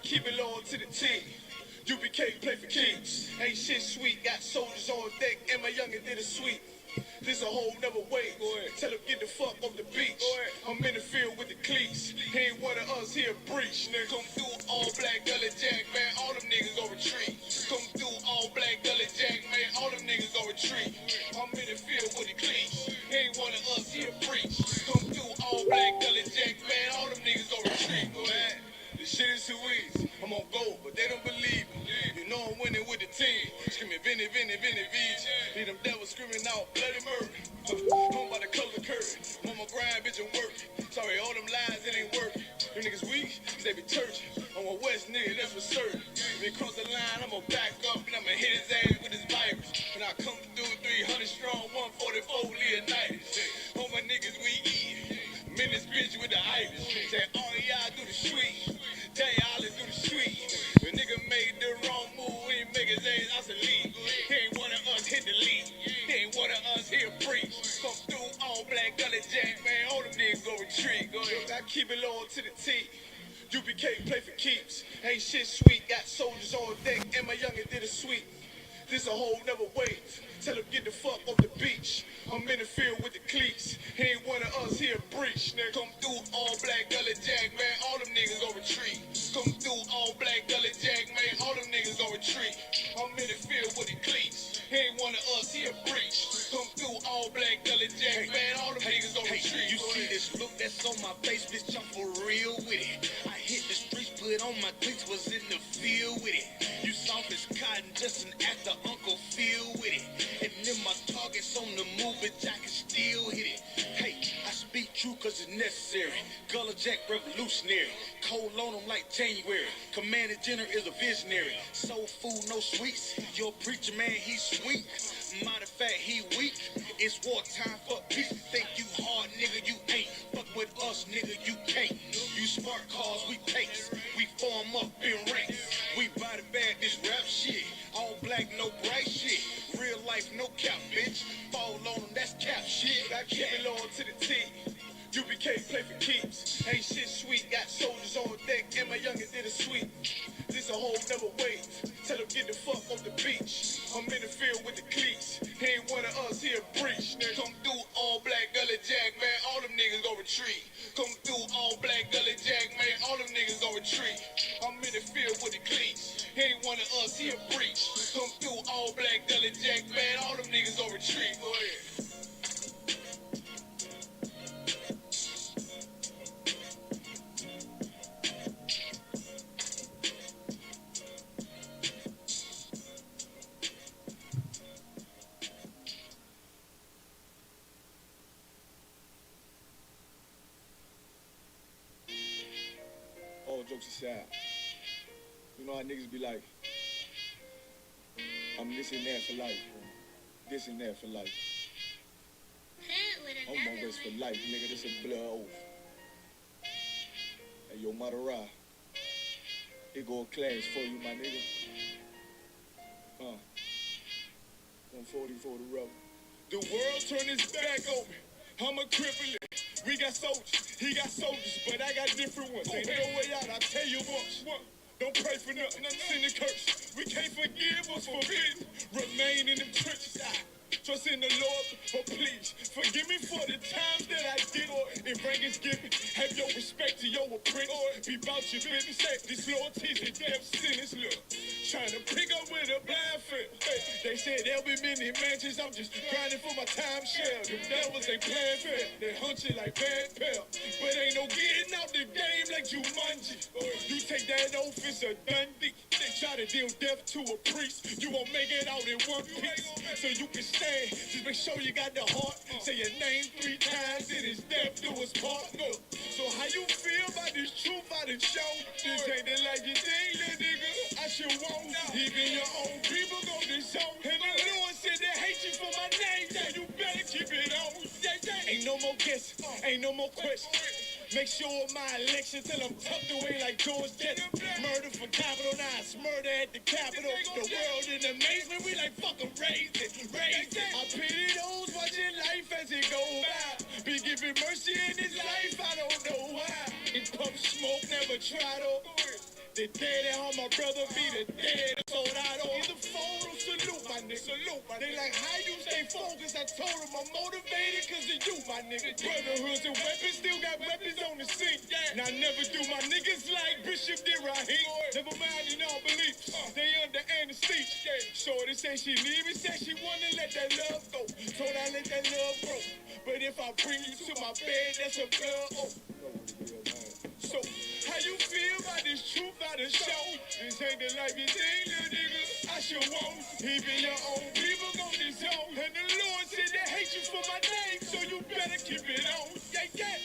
keep it loyal to the team. UBK play for Kings. Ain't shit sweet, got soldiers on deck, and my youngin' did a sweep. This a whole nother way. Tell him get the fuck off the beach. I'm in the field with the cleats. He ain't one of us here breach. Nigga, come through all black gully jack, man. All them niggas go retreat. Come through all black gully jack, man. All them niggas go retreat. I'm in the field with the cleats. He ain't one of us here breach. Come through all black gully jack, man. All them niggas go retreat. Man, this shit is too easy. I'm on gold, but they don't believe me. You know I'm winning with the team. Screaming Vinny, Vinny, Vinny, V's. Need them devils screaming out bloody murder. Home by the color curtain. On my grind, bitch, and work. Sorry, all them lies, it ain't working. Them niggas weak, they be church. I'm a West nigga, that's for certain. If he cross the line, I'ma back up and I'ma hit his ass with his virus. When I come through 300 strong, 144 Leonidas. All my niggas, we eat. Menace bitch with the iris. Say, all y'all do the sweet. Tell y'all to do the sweet. The nigga made the wrong move, he ain't make his ass out the league. He ain't one of us hit the league. He ain't one of us here preach. Come through all black gully jack, man. All them niggas go retreat. Go ahead. I keep it loyal to the team. UBK play for keeps. Ain't shit sweet, got soldiers on deck, and my youngin' did a sweep. This a whole nother wave. Tell him get the fuck off the beach. I'm in the field with the cleats. He ain't one of us here breach. Nigga, come through all black gully jack, man. All them niggas go retreat. Come through all black gully jack, man. All them niggas go retreat. I'm in the field with the cleats. He ain't one of us here breach. Come through all black gully jack, man. All them niggas go retreat. You see this look that's on my face, bitch, I'm for real with it. I hit the streets, put on my cleats, was in the field with it. You soft as cotton, just an actor, Uncle Phil with it. And then my targets on the move, bitch, I can still hit it. Hey, I speak true cause it's necessary. Gullah Jack revolutionary. Cold on them like January. Commander General is a visionary. Soul food, no sweets. Your preacher man, he's sweet. Matter of fact, he weak. It's wartime for peace. Think you hard, nigga, you ain't. Fuck with us, nigga, you can't. You smart cars, we pace. We form up in ranks. We body bag this rap shit. All black, no bright shit. Real life, no cap, bitch. Fall on them, that's cap shit. I keep it loyal to the team. UBK play for keeps. Ain't shit sweet, got soldiers on deck, and my youngin' did a sweep. This a whole nother wave. Tell him get the fuck off the beach. I'm in the field with the cleats. He ain't one of us here breach. Nigga, come through all black gully jack, man. All them niggas go retreat. Come through all black gully jack, man. All them niggas go retreat. I'm in the field with the cleats. He ain't one of us here breach. Come through all black gully jack, man. All them niggas go retreat. Go ahead. All jokes aside, you know how niggas be like, I'm this and that for life, this and that for life. I'm on this for life, nigga, this a blood oath. Hey, yo, Madara, it go a class for you, my nigga. 140 for the rebel. The world turned its back on me. I'm a cripple. We got soldiers, he got soldiers, but I got different ones. Ain't no way out, I tell you once. Don't pray for nothing, send a curse. We can't forgive what's forbidden. Remain in them churches. Trust in the Lord, but please forgive me for the times that I did in Thanksgiving. Have your respect to your apprentice. Be about your business. This loyalty's a death sentence. Look, trying to pick up with a blind foot. They said there'll be many mansions. I'm just grinding for my time share. The devils ain't playing fair. They hunt you like bad pal. But ain't no getting out the game like Jumanji. You take that oath, it's a Dundee. They try to deal death to a priest. You won't make it out in one piece. So you can stand. Just make sure you got the heart. Say your name 3 times, it is death do us part. Look, so how you feel about this truth I done shown? This ain't the like you think, little nigga. I should want. Even your own people go this zone. And the Lord said they hate you for my name. Now you better keep it on. Ain't no more guessing, ain't no more questions. Make sure my election till I'm tucked away like George Jetson. Murder for capital, now it's murder at the Capitol. The world in amazement, we like fucking raise it, raise it. I pity those watching life as it go by. Be giving mercy in this life, I don't know why. In pump smoke, never try to. The day that all my brother be the day that sold out on the phone. Salute my nigga. Salute my nigga. They like, how you stay focused? I told them I'm motivated because of you, my nigga. Brotherhoods and weapons, still got weapons on the scene. Now never do my niggas like Bishop did Raheem. Never mind in all beliefs. They under anesthesia. Shorty say she leave me, say she wanna let that love go. Told I let that love grow. But if I bring you to my bed, that's a blood. Oh. So, how you feel about this truth out of show? This ain't the life you think, little nigga. I should want. Even your own people gon' disown. And the Lord said they hate you for my name, so you better keep it on. Yeah, yeah.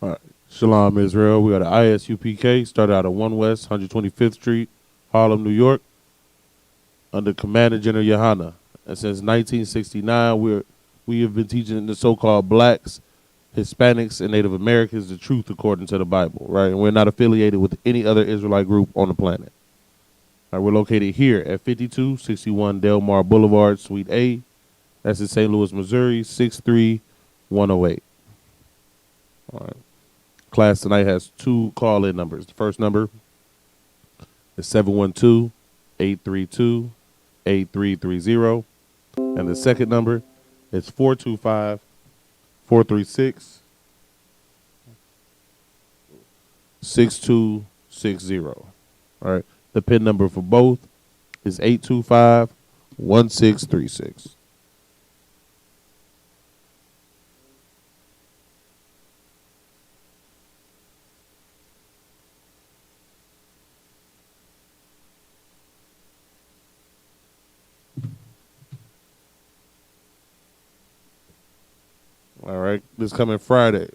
All right. Shalom, Israel. We got an ISUPK, started out at 1 West, 125th Street, Harlem, New York, under Commander General Yohana. And since 1969, we have been teaching the so-called blacks, Hispanics, and Native Americans the truth according to the Bible, right? And we're not affiliated with any other Israelite group on the planet. All right, we're located here at 5261 Delmar Boulevard, Suite A. That's in St. Louis, Missouri, 63108. All right. Class tonight has 2 call-in numbers. The first number is 712-832-8330. And the second number is 425-436-6260. All right. The PIN number for both is 825-1636. All right, this coming Friday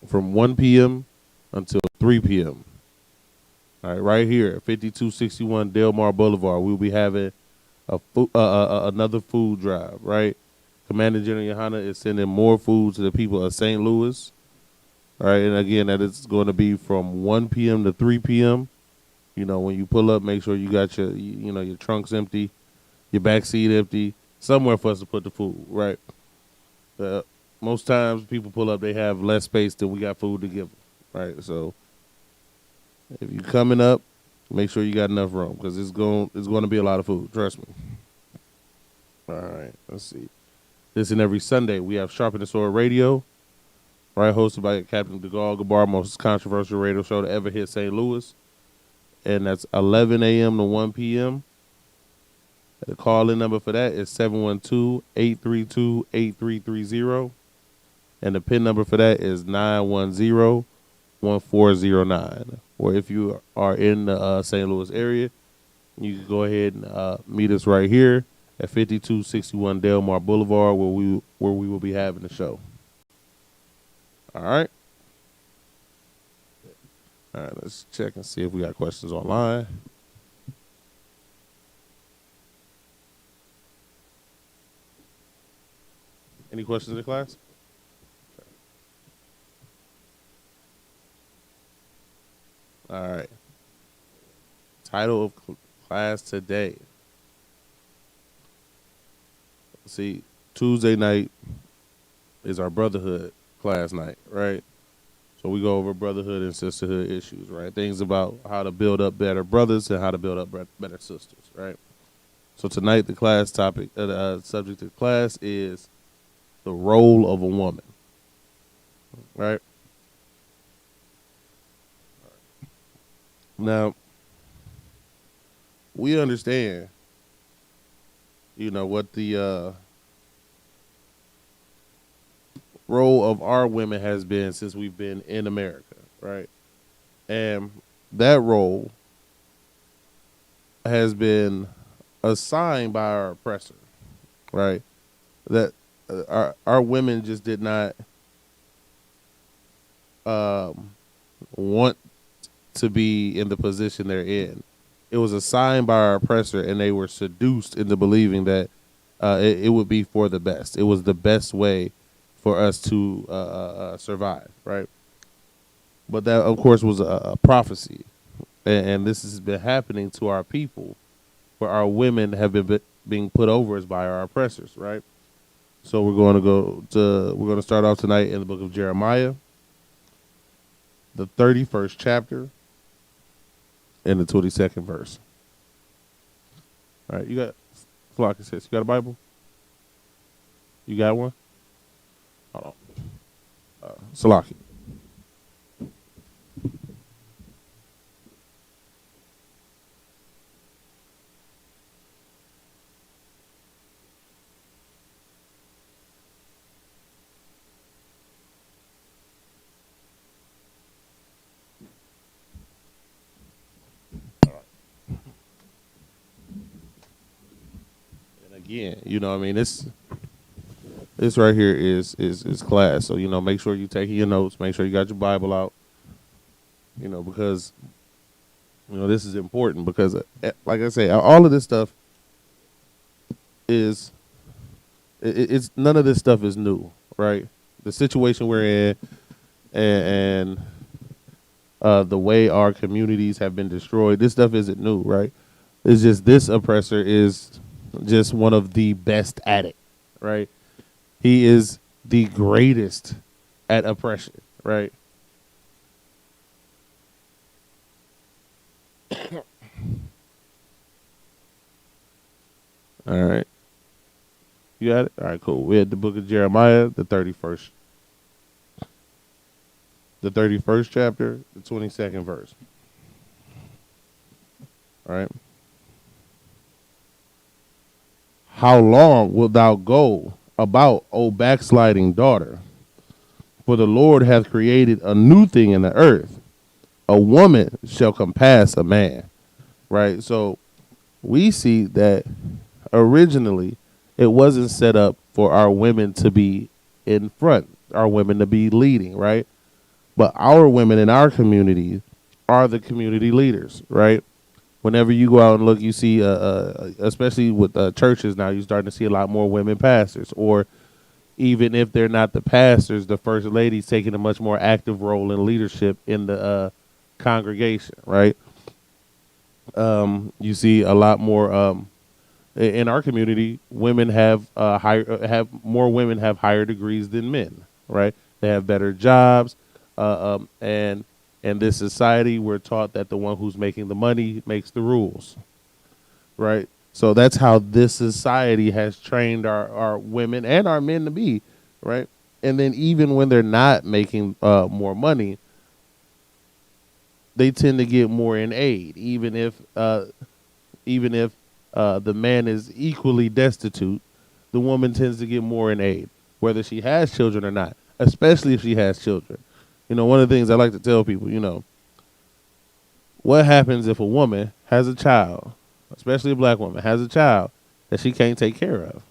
from 1 p.m. until 3 p.m. All right, right here at 5261 Delmar Boulevard, we'll be having another food drive, right? Commander General Yohana is sending more food to the people of St. Louis. All right, and again, that is going to be from 1 p.m. to 3 p.m. You know, when you pull up, make sure you got your, your trunks empty, your back seat empty, somewhere for us to put the food, right? Most times people pull up, they have less space than we got food to give them, right? So if you're coming up, make sure you got enough room because it's going to be a lot of food. Trust me. All right, let's see. This and every Sunday we have Sharpen the Sword Radio, right? Hosted by Captain DeGaulle Gabar, most controversial radio show to ever hit St. Louis, and that's 11 a.m. to 1 p.m. The call-in number for that is 712-832-8330. And the PIN number for that is 910-1409. Or if you are in the St. Louis area, you can go ahead and meet us right here at 5261 Delmar Boulevard where we will be having the show. All right. All right, let's check and see if we got questions online. Any questions in class? All right. Title of class today. See, Tuesday night is our brotherhood class night, right? So we go over brotherhood and sisterhood issues, right? Things about how to build up better brothers and how to build up better sisters, right? So tonight the class topic, subject of class is the role of a woman, right? Now, we understand, what the role of our women has been since we've been in America, right? And that role has been assigned by our oppressor, right? That our women just did not want to be in the position they're in. It was assigned by our oppressor, and they were seduced into believing that it would be for the best. It was the best way for us to survive, right? But that, of course, was a prophecy, and this has been happening to our people, where our women have been being put over us by our oppressors, right? So we're going to start off tonight in the book of Jeremiah, the 31st chapter, and the 22nd verse. All right, you got Flock says, you got a Bible? You got one? Hold on. Salaki. And again, you know, what I mean, this right here is class. So, you know, make sure you're taking your notes. Make sure you got your Bible out. You know, because, you know, this is important because, like I say, all of this stuff is, it's none of this stuff is new, right? The situation we're in and the way our communities have been destroyed, this stuff isn't new, right? It's just this oppressor is just one of the best at it, right? He is the greatest at oppression, right? All right. You got it? All right, cool. We're at the book of Jeremiah, the 31st. The 31st chapter, the 22nd verse. All right. How long wilt thou go about, O backsliding daughter? For the Lord hath created a new thing in the earth. A woman shall compass a man. Right? So we see that originally it wasn't set up for our women to be in front, our women to be leading, right? But our women in our community are the community leaders, right? Whenever you go out and look, you see, especially with churches now, you're starting to see a lot more women pastors. Or even if they're not the pastors, the first lady's taking a much more active role in leadership in the congregation, right? You see a lot more in our community. Women have more women have higher degrees than men, right? They have better jobs, and in this society, we're taught that the one who's making the money makes the rules, right? So that's how this society has trained our women and our men to be, right? And then even when they're not making more money, they tend to get more in aid, even if the man is equally destitute. The woman tends to get more in aid, whether she has children or not, especially if she has children. You know, one of the things I like to tell people, you know, what happens if a woman has a child, especially a black woman, has a child that she can't take care of?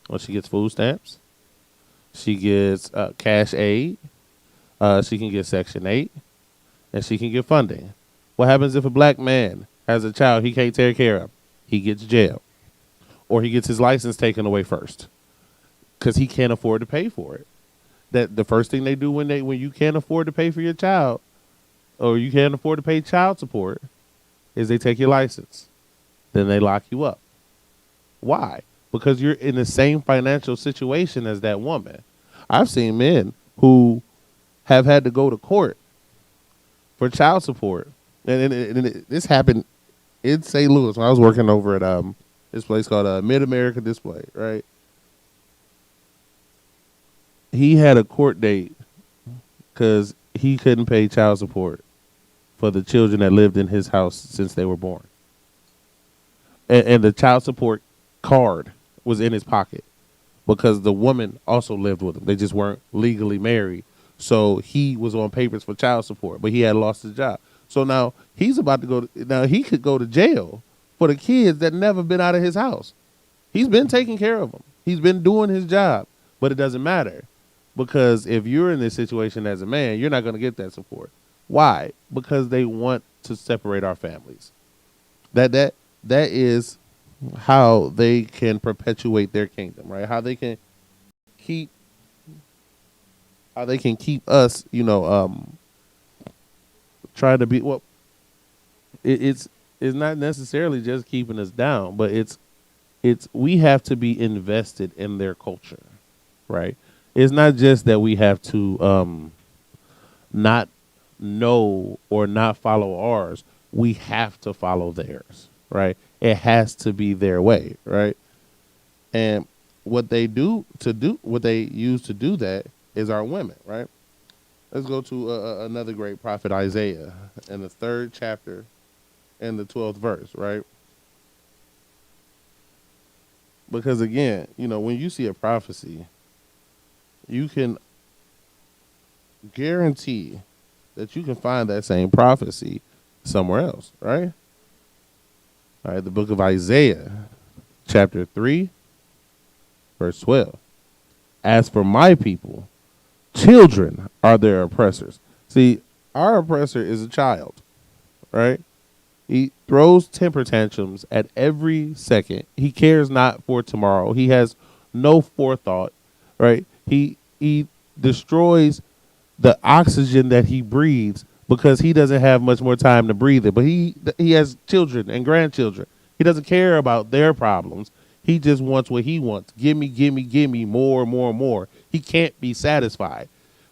Well, she gets food stamps. She gets cash aid. She can get Section 8. And she can get funding. What happens if a black man has a child he can't take care of? He gets jail. Or he gets his license taken away first because he can't afford to pay for it. That the first thing they do when you can't afford to pay for your child, or you can't afford to pay child support, is they take your license. Then they lock you up. Why? Because you're in the same financial situation as that woman. I've seen men who have had to go to court for child support, and this happened in St. Louis when I was working over at this place called Mid America Display, right? He had a court date because he couldn't pay child support for the children that lived in his house since they were born. And the child support card was in his pocket because the woman also lived with him. They just weren't legally married. So he was on papers for child support, but he had lost his job. So now he's about to now he could go to jail for the kids that never been out of his house. He's been taking care of them. He's been doing his job, but it doesn't matter. Because if you're in this situation as a man, you're not going to get that support. Why? Because they want to separate our families. That is how they can perpetuate their kingdom, right? How they can keep how they can keep us, trying to be well. It's not necessarily just keeping us down, but it's we have to be invested in their culture, right? It's not just that we have to not know or not follow ours. We have to follow theirs, right? It has to be their way, right? And what they use to do that is our women, right? Let's go to another great prophet, Isaiah, in the 3rd chapter, in the 12th verse, right? Because again, when you see a prophecy, you can guarantee that you can find that same prophecy somewhere else, right? All right, the book of Isaiah, chapter 3, verse 12. As for my people, children are their oppressors. See, our oppressor is a child, right? He throws temper tantrums at every second. He cares not for tomorrow. He has no forethought, right? He destroys the oxygen that he breathes because he doesn't have much more time to breathe it. But he has children and grandchildren. He doesn't care about their problems. He just wants what he wants. Give me more, more, more. He can't be satisfied,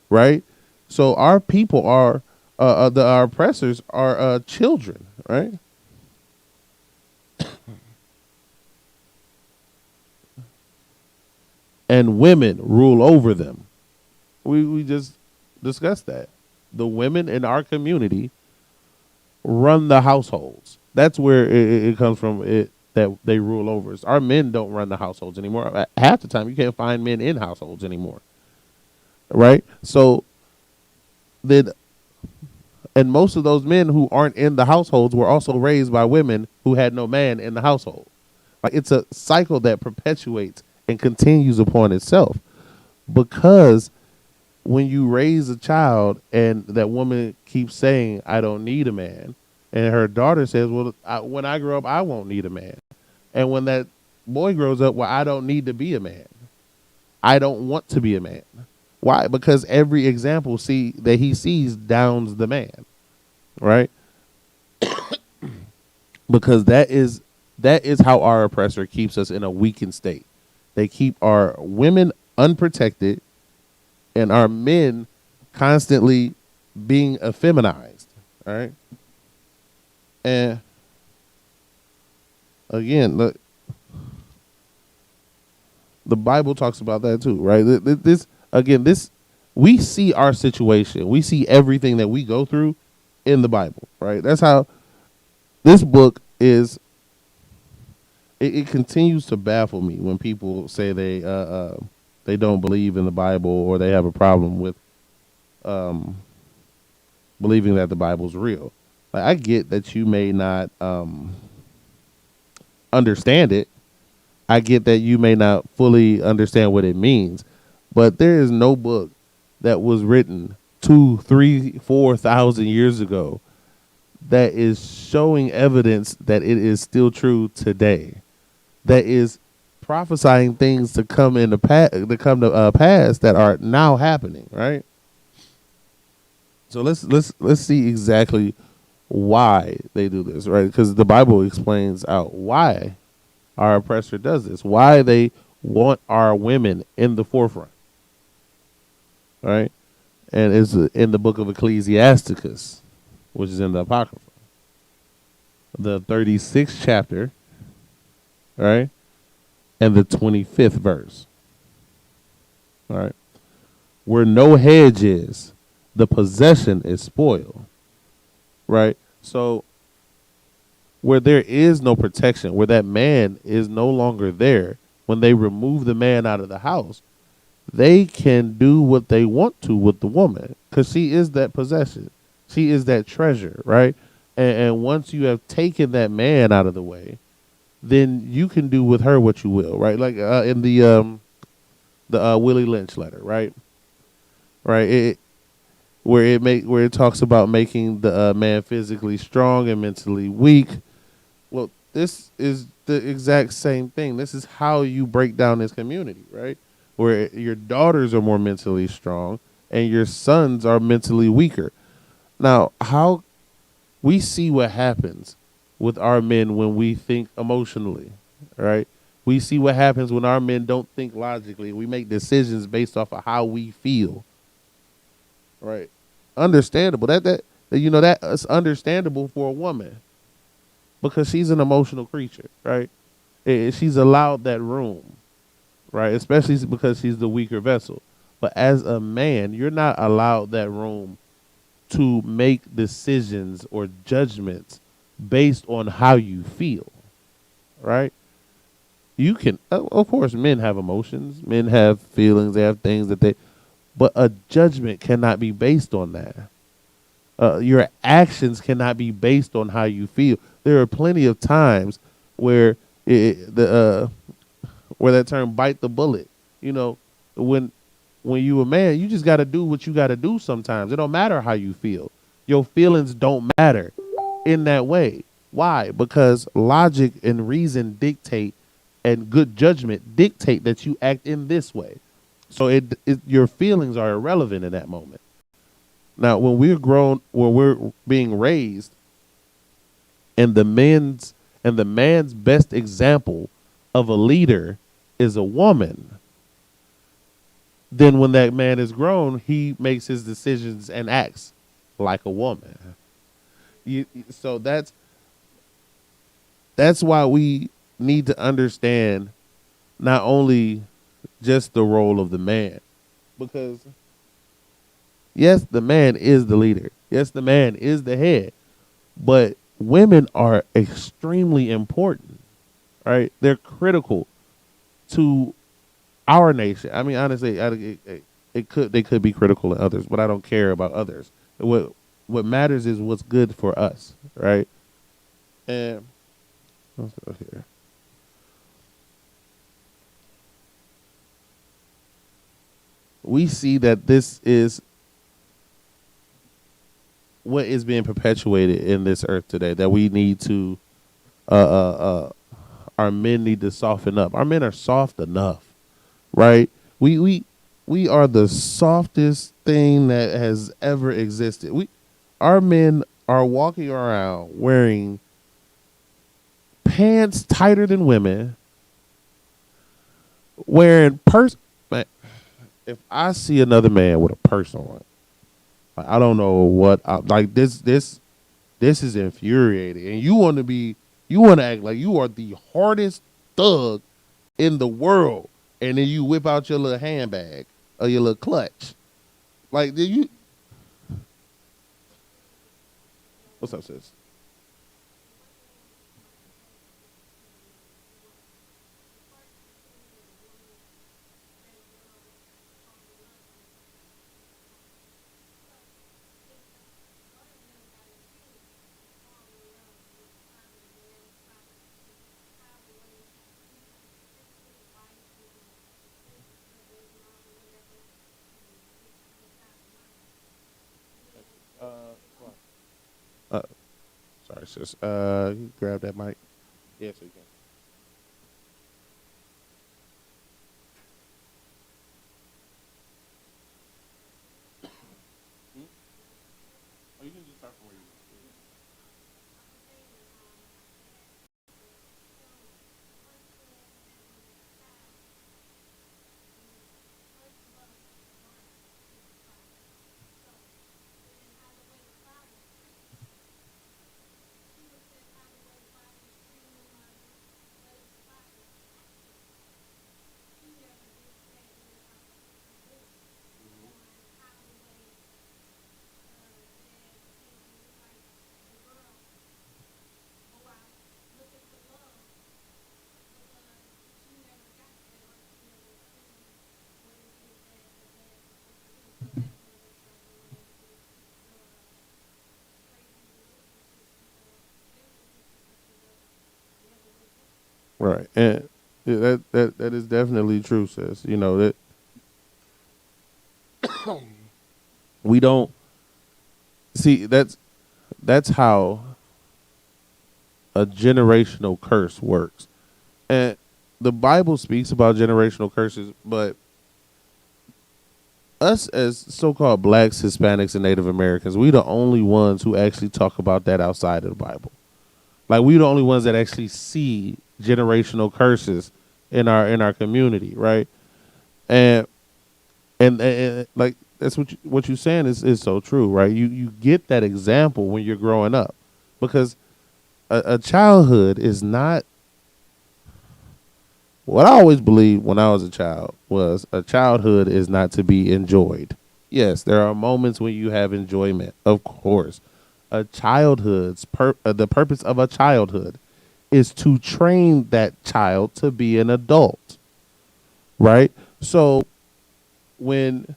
right? So our people are our oppressors are children, right? And women rule over them. We just discussed that. The women in our community run the households. That's where it comes from. That they rule over us. Our men don't run the households anymore. Half the time, you can't find men in households anymore, right? So then, and most of those men who aren't in the households were also raised by women who had no man in the household. Like it's a cycle that perpetuates and continues upon itself, because when you raise a child and that woman keeps saying, "I don't need a man," and her daughter says, "Well, when I grow up, I won't need a man," and when that boy grows up, "Well, I don't need to be a man. I don't want to be a man." Why? Because every example that he sees downs the man, right? Because that is how our oppressor keeps us in a weakened state. They keep our women unprotected and our men constantly being effeminized, all right? And again, look, the Bible talks about that too, right? This we see our situation. We see everything that we go through in the Bible, right? That's how this book is. It continues to baffle me when people say they don't believe in the Bible, or they have a problem with believing that the Bible's real. Like, I get that you may not understand it. I get that you may not fully understand what it means, but there is no book that was written 2, 3, 4,000 years ago that is showing evidence that it is still true today, that is prophesying things to come in the pass that are now happening, right? So let's see exactly why they do this, right? Because the Bible explains out why our oppressor does this, why they want our women in the forefront, right? And it's in the book of Ecclesiasticus, which is in the Apocrypha, the 36th chapter, right? And the 25th verse. All right. Where no hedge is, the possession is spoiled. Right? So where there is no protection, where that man is no longer there, when they remove the man out of the house, they can do what they want to with the woman, because she is that possession. She is that treasure, right? And once you have taken that man out of the way, then you can do with her what you will, right? Like in the Willie Lynch letter, right? Right. Where it talks about making the man physically strong and mentally weak. Well, this is the exact same thing. This is how you break down this community, right? Where your daughters are more mentally strong and your sons are mentally weaker. Now, how we see what happens with our men when we think emotionally, right? We see what happens when our men don't think logically. We make decisions based off of how we feel, right? Understandable. That's understandable for a woman because she's an emotional creature, right? She's allowed that room, right? Especially because she's the weaker vessel. But as a man, you're not allowed that room to make decisions or judgments based on how you feel, right? You can, of course, men have emotions, men have feelings, they have things but a judgment cannot be based on that. Your actions cannot be based on how you feel. There are plenty of times where where that term "bite the bullet," you know, when you a man, you just got to do what you got to do. Sometimes it don't matter how you feel. Your feelings don't matter in that way. Why? Because logic and reason dictate, and good judgment dictate that you act in this way. So your feelings are irrelevant in that moment. Now, when we're grown, when we're being raised, and the man's best example of a leader is a woman, then when that man is grown, he makes his decisions and acts like a woman. So that's why we need to understand not only just the role of the man, because yes, the man is the leader. Yes, the man is the head, but women are extremely important, right? They're critical to our nation. I mean, honestly, they could be critical to others, but I don't care about others. What matters is what's good for us, right? And let's go here. We see that this is what is being perpetuated in this earth today. That we need to, our men need to soften up. Our men are soft enough, right? We are the softest thing that has ever existed. Our men are walking around wearing pants tighter than women, wearing man, if I see another man with a purse on, like, I don't know what like this is infuriating. And you want to act like you are the hardest thug in the world, and then you whip out your little handbag or your little clutch. Like, did you? What's up, sis? Uh, Sorry, sis. You grab that mic. Yes, you can. Oh, you can just start from where you. Right, and yeah, that is definitely true, sis. You know that we don't see that's how a generational curse works, and the Bible speaks about generational curses, but us as so-called blacks, Hispanics, and Native Americans, we the only ones who actually talk about that outside of the Bible. Like we the only ones that actually see generational curses in our community, right? And like that's what you're saying is so true, right? You get that example when you're growing up, because a childhood is not what I always believed when I was a child was a childhood is not to be enjoyed. Yes, there are moments when you have enjoyment, of course. The purpose of a childhood is to train that child to be an adult, right? So when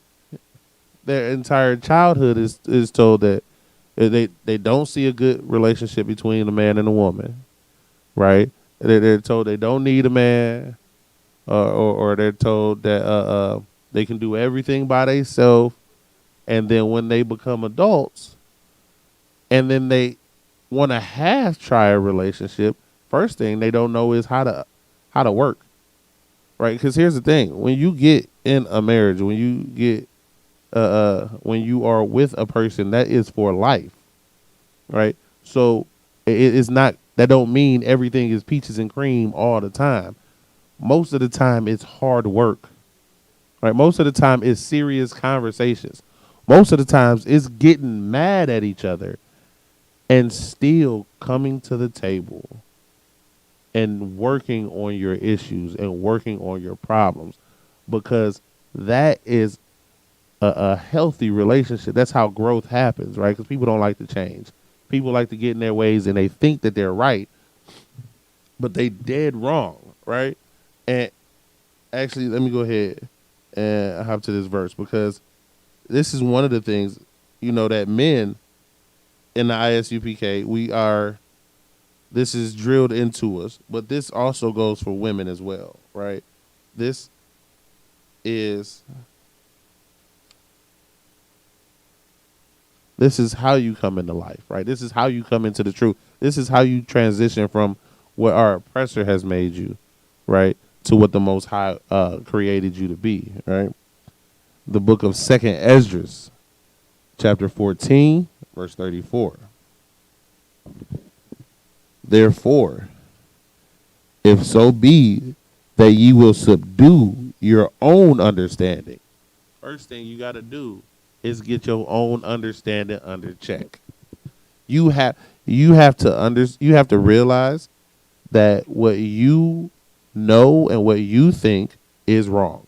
their entire childhood is told that they don't see a good relationship between a man and a woman, right? They're told they don't need a man, or they're told that they can do everything by themselves, and then when they become adults, and then they want to try a relationship, first thing they don't know is how to work, right? Because here's the thing: when you get in a marriage, when you are with a person, that is for life, right? So it's not that don't mean everything is peaches and cream all the time. Most of the time, it's hard work, right? Most of the time, it's serious conversations. Most of the times, it's getting mad at each other and still coming to the table and working on your issues and working on your problems, because that is a healthy relationship. That's how growth happens, right? Because people don't like to change. People like to get in their ways and they think that they're right, but they dead wrong, right? And actually, let me go ahead and hop to this verse, because this is one of the things, that men in the ISUPK, this is drilled into us, but this also goes for women as well, right? This is how you come into life, right? This is how you come into the truth. This is how you transition from what our oppressor has made you, right, to what the Most High created you to be, right? The book of 2nd Esdras, chapter 14, verse 34. Therefore, if so be that ye will subdue your own understanding. First thing you got to do is get your own understanding under check. You have to realize that what you know and what you think is wrong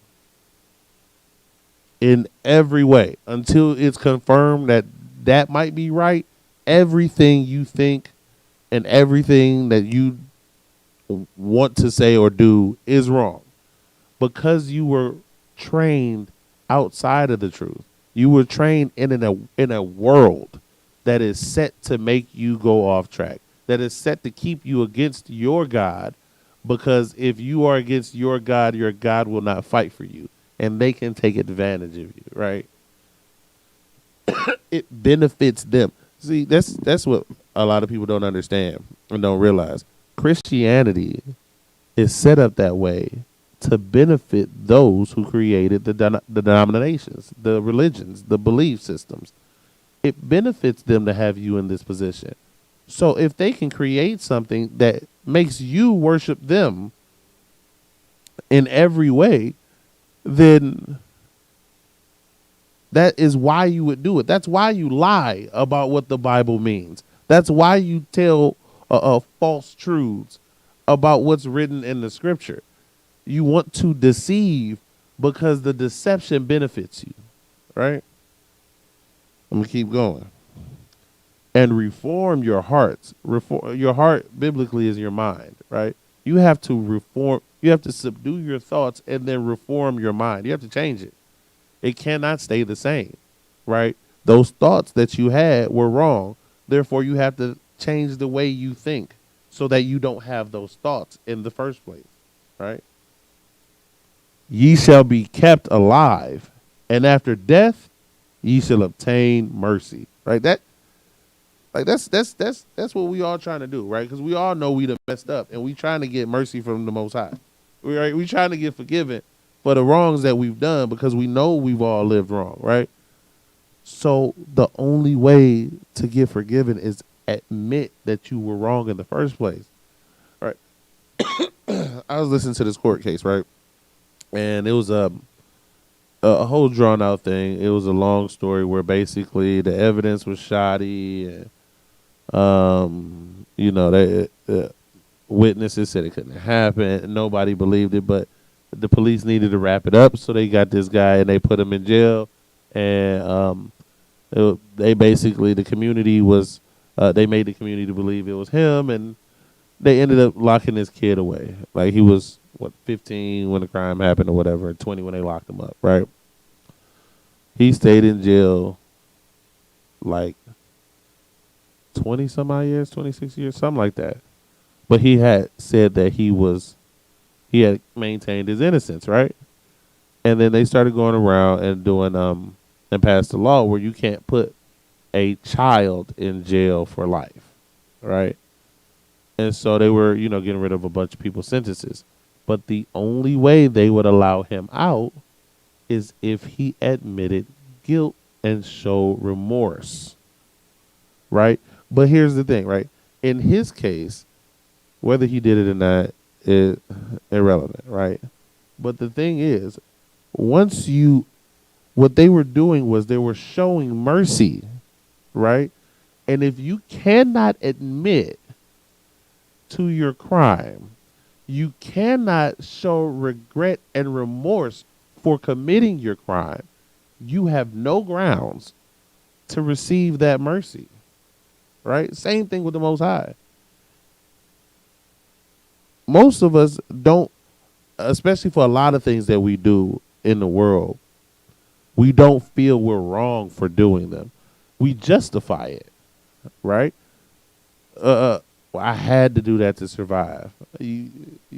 in every way until it's confirmed that might be right. Everything you think and everything that you want to say or do is wrong, because you were trained outside of the truth. You were trained in a world that is set to make you go off track, that is set to keep you against your God, because if you are against your God will not fight for you, and they can take advantage of you, right? It benefits them. See, that's what a lot of people don't understand and don't realize. Christianity is set up that way to benefit those who created the denominations, the religions, the belief systems. It benefits them to have you in this position. So if they can create something that makes you worship them in every way, then that is why you would do it. That's why you lie about what the Bible means. That's why you tell false truths about what's written in the scripture. You want to deceive because the deception benefits you, right? I'm going to keep going. And reform your hearts. Your heart biblically is your mind, right? You have to reform. You have to subdue your thoughts and then reform your mind. You have to change it. It cannot stay the same, right? Those thoughts that you had were wrong. Therefore, you have to change the way you think so that you don't have those thoughts in the first place, right? Ye shall be kept alive, and after death, ye shall obtain mercy, right? That's what we all trying to do, right? Because we all know we done messed up, and we trying to get mercy from the Most High. We trying to get forgiven for the wrongs that we've done because we know we've all lived wrong, right? So the only way to get forgiven is admit that you were wrong in the first place, right? I was listening to this court case, right? And it was a whole drawn out thing. It was a long story where basically the evidence was shoddy, and they witnesses said it couldn't happen. Nobody believed it, but the police needed to wrap it up, so they got this guy and they put him in jail. And they basically the community was they made the community believe it was him, and they ended up locking this kid away. Like he was 15 when the crime happened or whatever, 20 when they locked him up, right? He stayed in jail like 20 some odd years, 26 years, something like that. But he had said that he had maintained his innocence, right? And then they started going around and doing and passed a law where you can't put a child in jail for life, right? And so they were, getting rid of a bunch of people's sentences. But the only way they would allow him out is if he admitted guilt and showed remorse, right? But here's the thing, right? In his case, whether he did it or not is irrelevant, right? But the thing is, what they were doing was they were showing mercy, right? And if you cannot admit to your crime, you cannot show regret and remorse for committing your crime, you have no grounds to receive that mercy, right? Same thing with the Most High. Most of us don't, especially for a lot of things that we do in the world, we don't feel we're wrong for doing them. We justify it, right? Well, I had to do that to survive. You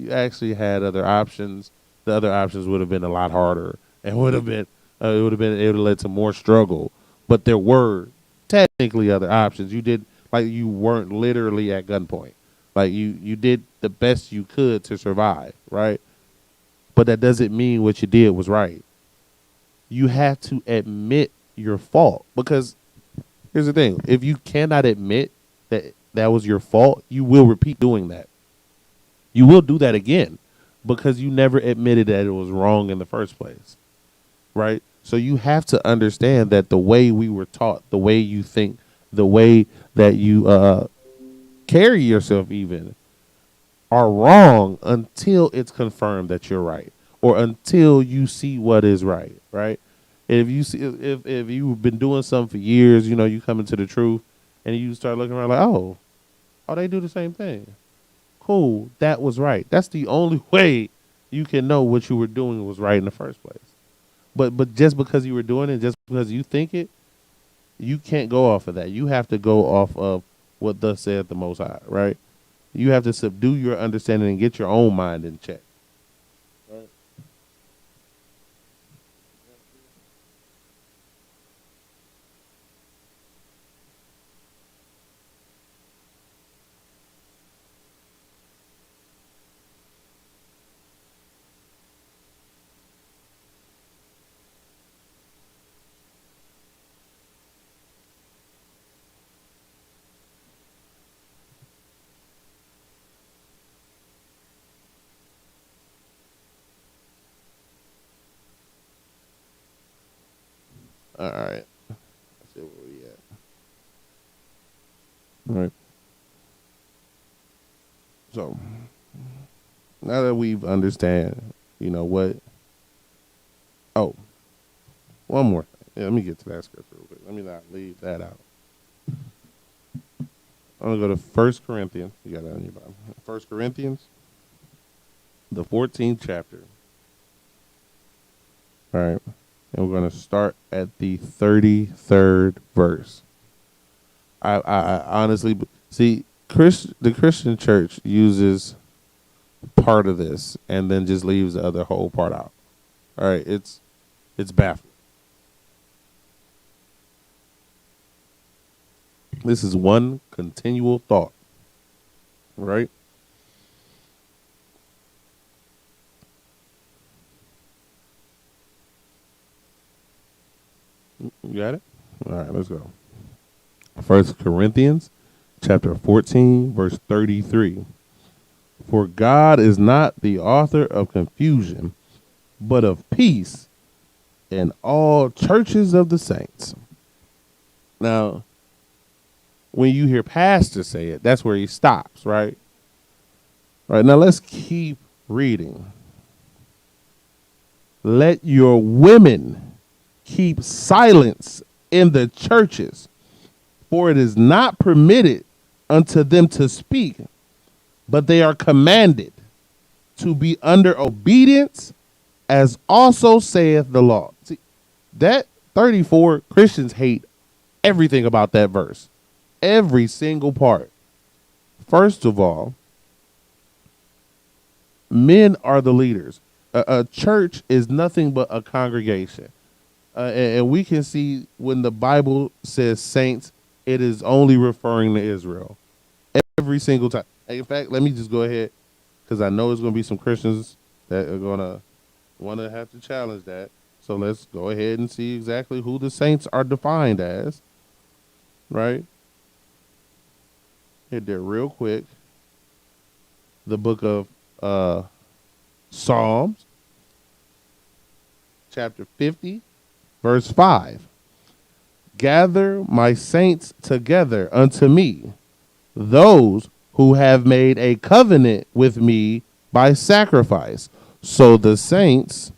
actually had other options. The other options would have been a lot harder and would have been it would have led to more struggle. But there were technically other options. You weren't literally at gunpoint. Like you did the best you could to survive, right? But that doesn't mean what you did was right. You have to admit your fault, because here's the thing. If you cannot admit that was your fault, you will repeat doing that. You will do that again because you never admitted that it was wrong in the first place, right? So you have to understand that the way we were taught, the way you think, the way that you carry yourself even are wrong until it's confirmed that you're right, or until you see what is right, right? If you've been doing something for years, you come into the truth and you start looking around like, oh, they do the same thing. Cool, that was right. That's the only way you can know what you were doing was right in the first place. But just because you were doing it, just because you think it, you can't go off of that. You have to go off of what thus saith the Most High, right? You have to subdue your understanding and get your own mind in check. Right? All right. Let's see where we at. All right. So now that we've understand, what. Oh, one more thing. Yeah, let me get to that scripture real quick. Let me not leave that out. I'm gonna go to 1 Corinthians. You got that on your Bible. 1 Corinthians, the 14th chapter. All right. And we're going to start at the 33rd verse. I honestly see the Christian church uses part of this and then just leaves the other whole part out. All right, it's baffling. This is one continual thought, right? got it? All right, let's go. 1 Corinthians chapter 14, verse 33. For God is not the author of confusion, but of peace in all churches of the saints. Now, when you hear pastor say it, that's where he stops, right? All right, now let's keep reading. Let your women keep silence in the churches, for it is not permitted unto them to speak, but they are commanded to be under obedience, as also saith the law. See, that 34, Christians hate everything about that verse. Every single part. First of all, men are the leaders. A church is nothing but a congregation. And we can see when the Bible says saints, it is only referring to Israel. Every single time. In fact, let me just go ahead, because I know there's going to be some Christians that are going to want to have to challenge that. So let's go ahead and see exactly who the saints are defined as. Right? Hit there real quick. The book of Psalms, chapter 50, verse 5. Gather my saints together unto me, those who have made a covenant with me by sacrifice. So the saints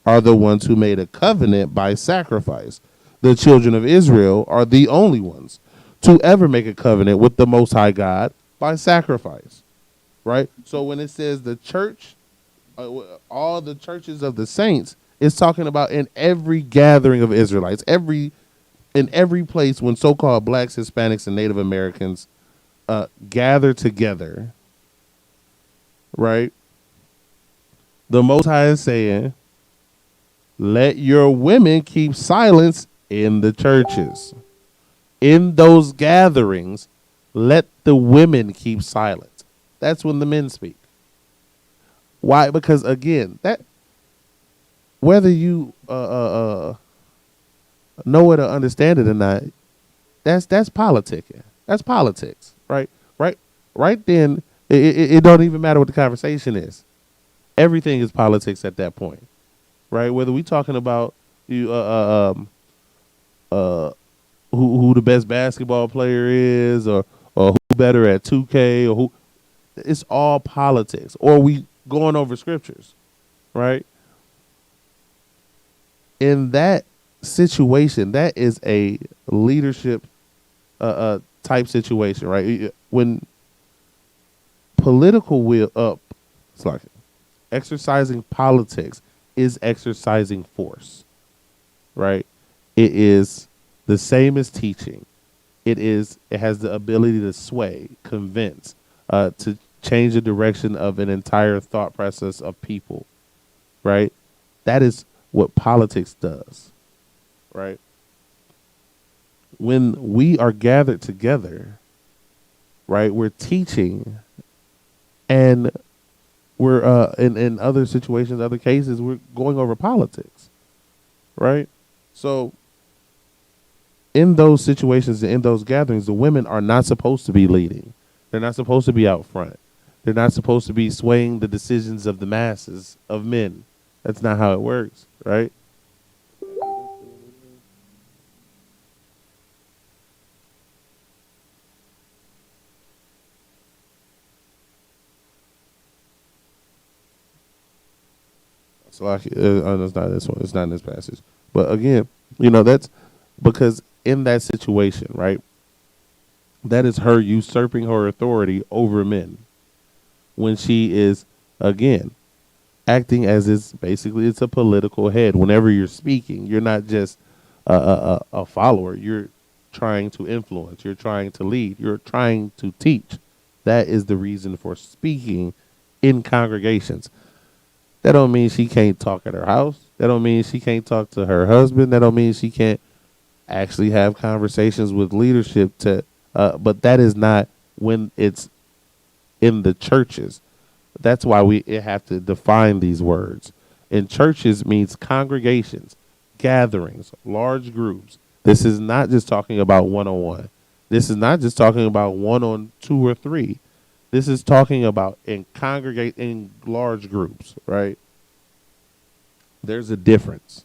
are the ones who made a covenant by sacrifice. The children of Israel are the only ones to ever make a covenant with the Most High God by sacrifice. Right? So when it says the church, all the churches of the saints, it's talking about in every gathering of Israelites, in every place when so-called blacks, Hispanics, and Native Americans gather together, right? The Most High is saying, let your women keep silence in the churches. In those gatherings, let the women keep silence. That's when the men speak. Why? Because again, that whether you know it or understand it or not, that's politicking. That's politics, right? Right then, it don't even matter what the conversation is. Everything is politics at that point, right? Whether we talking about you, who the best basketball player is, or who better at 2K, or who, it's all politics. Or we going over scriptures, right? In that situation, that is a leadership type situation, right? When political will it's like exercising politics is exercising force, right? It is the same as teaching. It has the ability to sway, convince, to change the direction of an entire thought process of people, right? That is what politics does, right? When we are gathered together, right, we're teaching, and we're in other situations, other cases, we're going over politics, right? So in those situations and in those gatherings, the women are not supposed to be leading. They're not supposed to be out front. They're not supposed to be swaying the decisions of the masses of men. That's not how it works, right? So it's not this one. It's not in this passage. But again, that's because in that situation, right, that is her usurping her authority over men when she is, again, acting as it's a political head. Whenever you're speaking, you're not just a follower. You're trying to influence. You're trying to lead. You're trying to teach. That is the reason for speaking in congregations. That don't mean she can't talk at her house. That don't mean she can't talk to her husband. That don't mean she can't actually have conversations with leadership but that is not when it's in the churches. That's why we have to define these words. In churches means congregations, gatherings, large groups. This is not just talking about one-on-one. This is not just talking about one on two or three. This is talking about in congregate in large groups, right? There's a difference.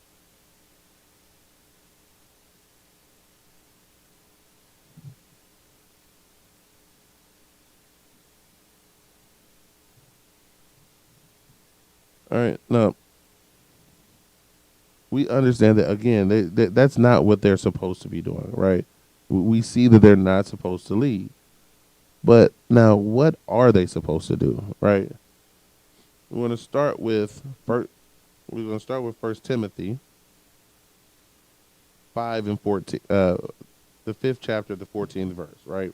All right. Now, we understand that, again, that's not what they're supposed to be doing, right? We see that they're not supposed to lead. But now, what are they supposed to do, right? We're going to start with First Timothy 5:14, the 5th chapter, the 14th verse, right?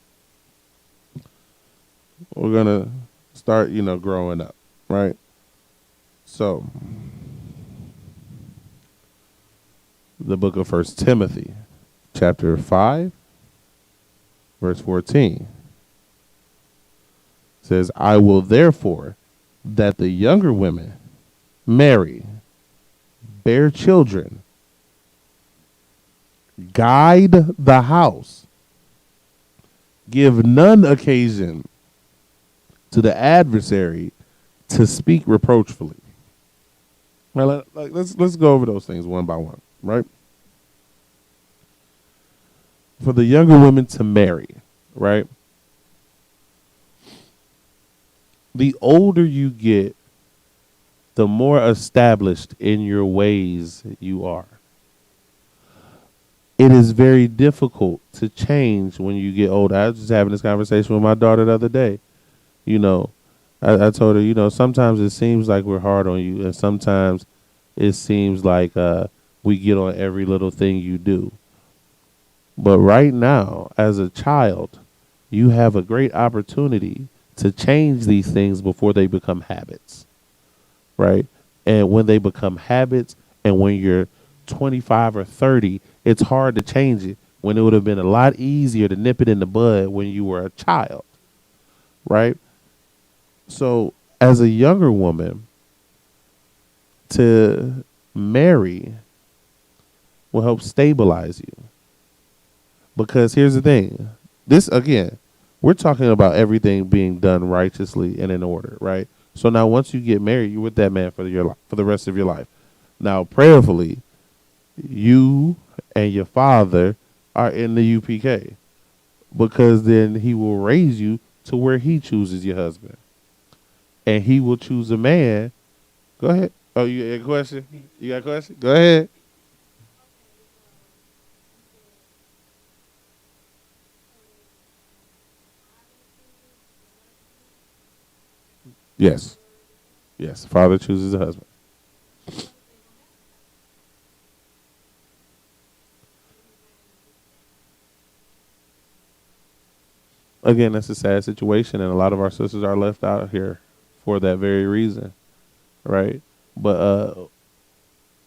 We're going to start, growing up, right? So, the book of First Timothy, chapter 5, verse 14, says, I will therefore that the younger women marry, bear children, guide the house, give none occasion to the adversary to speak reproachfully. Well, let's go over those things one by one, right? For the younger women to marry, right? The older you get, the more established in your ways you are. It is very difficult to change when you get older. I was just having this conversation with my daughter the other day. I told her, sometimes it seems like we're hard on you, and sometimes it seems like we get on every little thing you do. But right now, as a child, you have a great opportunity to change these things before they become habits, right? And when they become habits, and when you're 25 or 30, it's hard to change it, when it would have been a lot easier to nip it in the bud when you were a child, right? So as a younger woman, to marry will help stabilize you. Because here's the thing. This, again, we're talking about everything being done righteously and in order, right? So now once you get married, you're with that man for the rest of your life. Now, prayerfully, you and your father are in the UPK, because then he will raise you to where he chooses your husband. And he will choose a man. Go ahead. Oh, you got a question? You got a question? Go ahead. Yes. Yes. Father chooses a husband. Again, that's a sad situation, and a lot of our sisters are left out here for that very reason, right? But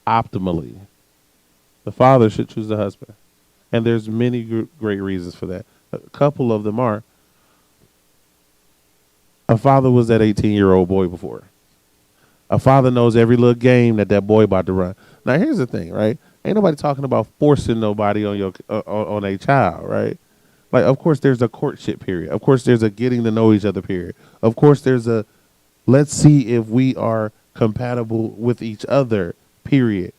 optimally, the father should choose the husband, and there's many great reasons for that. A couple of them are: a father was that 18-year-old boy before. A father knows every little game that boy about to run. Now, here's the thing, right? Ain't nobody talking about forcing nobody on on a child, right? Like, of course, there's a courtship period. Of course, there's a getting to know each other period. Of course, there's a let's see if we are compatible with each other period.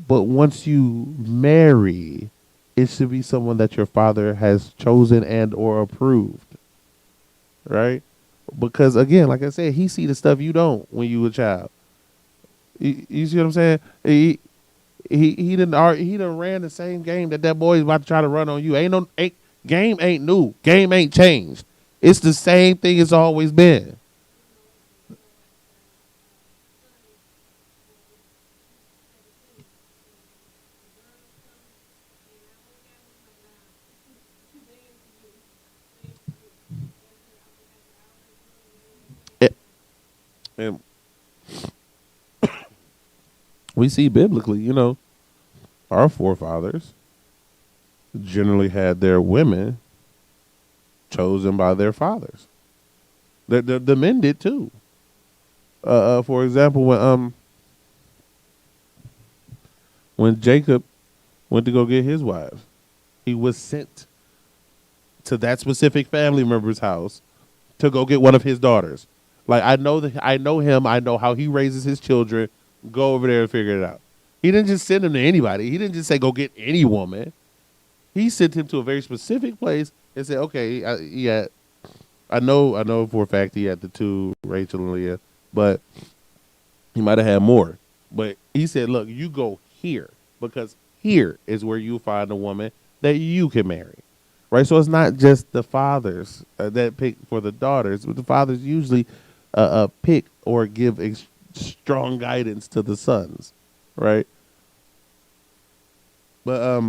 But once you marry, it should be someone that your father has chosen and or approved, right? Because again, like I said, he see the stuff you don't when you a child. You see what I'm saying? He done ran the same game that boy is about to try to run on you. Game ain't new. Game ain't changed. It's the same thing it's always been. It, and we see biblically, our forefathers generally had their women chosen by their fathers. The men did too. For example, when Jacob went to go get his wife. He was sent to that specific family member's house to go get one of his daughters. Like I know him. I know how he raises his children. Go over there and figure it out. He didn't just send him to anybody. He didn't just say go get any woman. He sent him to a very specific place and said, okay, I know for a fact he had the two, Rachel and Leah, but he might have had more. But he said, look, you go here because here is where you find a woman that you can marry. Right? So it's not just the fathers that pick for the daughters, but the fathers usually pick or give strong guidance to the sons. Right? But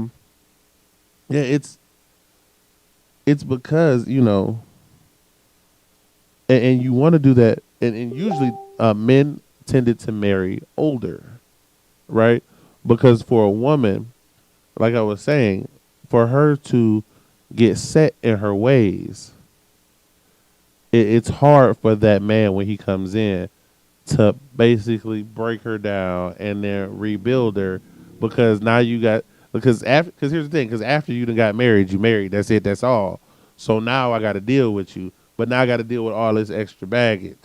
yeah, it's because, you know, and you want to do that, and usually men tended to marry older, right? Because for a woman, like I was saying, for her to get set in her ways, it's hard for that man when he comes in to basically break her down and then rebuild her, because now you got, because here's the thing, because after you done got married, you married, that's it, that's all. So now I got to deal with you, but now I got to deal with all this extra baggage,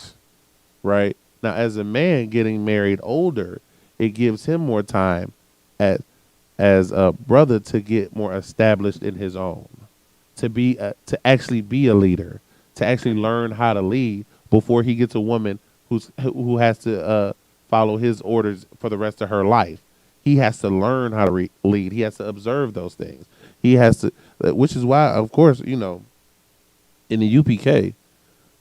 right? Now, as a man getting married older, it gives him more time as a brother to get more established in his own, to actually be a leader, to actually learn how to lead before he gets a woman who has to follow his orders for the rest of her life. He has to learn how to lead. He has to observe those things. He has to, which is why, of course, you know, in the UPK,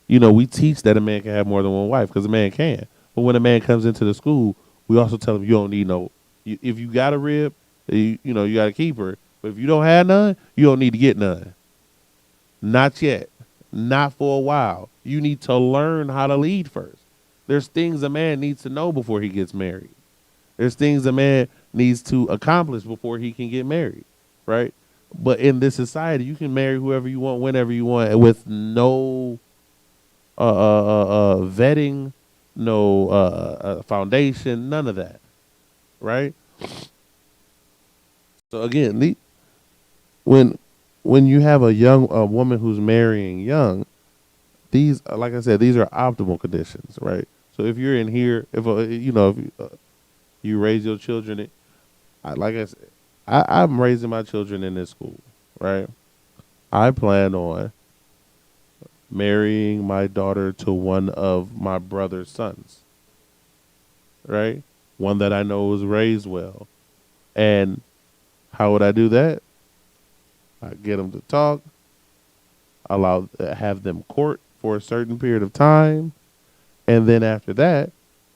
you know, we teach that a man can have more than one wife because a man can. But when a man comes into the school, we also tell him you don't need no. If you got a rib, you know, you got to keep her. But if you don't have none, you don't need to get none. Not yet. Not for a while. You need to learn how to lead first. There's things a man needs to know before he gets married. There's things a man needs to accomplish before he can get married, right? But in this society, you can marry whoever you want, whenever you want, with no vetting, no foundation, none of that, right? So again, when you have a woman who's marrying young, these, like I said, these are optimal conditions, right? So if you're in here, if you raise your children, like I said, I'm raising my children in this school, right? I plan on marrying my daughter to one of my brother's sons, right? One that I know was raised well. And how would I do that? I get them to talk, have them court for a certain period of time, and then after that,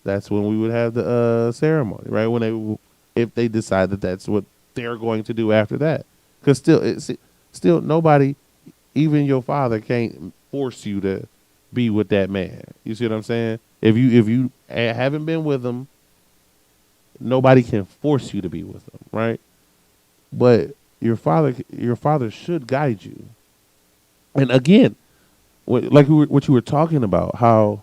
that's when we would have the ceremony, right? If they decide that that's what they're going to do after that, because still nobody, even your father, can't force you to be with that man. You see what I'm saying? If you haven't been with him, nobody can force you to be with him, right? But your father should guide you. And again, what you were talking about, how,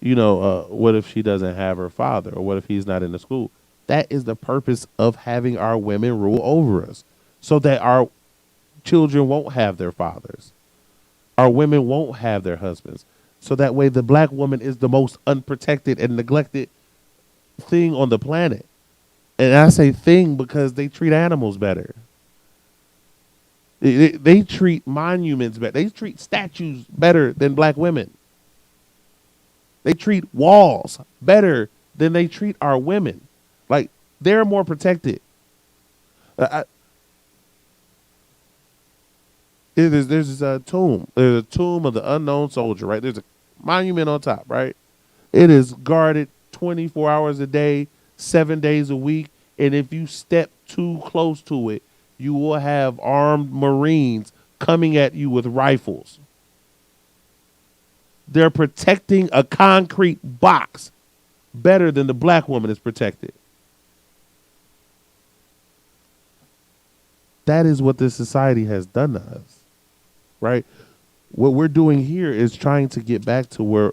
you know, what if she doesn't have her father, or what if he's not in the school? That is the purpose of having our women rule over us, so that our children won't have their fathers. Our women won't have their husbands. So that way the black woman is the most unprotected and neglected thing on the planet. And I say thing because they treat animals better. They treat monuments better. They treat statues better than black women. They treat walls better than they treat our women. Like, they're more protected. There's this tomb. There's a tomb of the unknown soldier, right? There's a monument on top, right? It is guarded 24 hours a day, 7 days a week. And if you step too close to it, you will have armed Marines coming at you with rifles. They're protecting a concrete box better than the black woman is protected. That is what this society has done to us, right? What we're doing here is trying to get back to where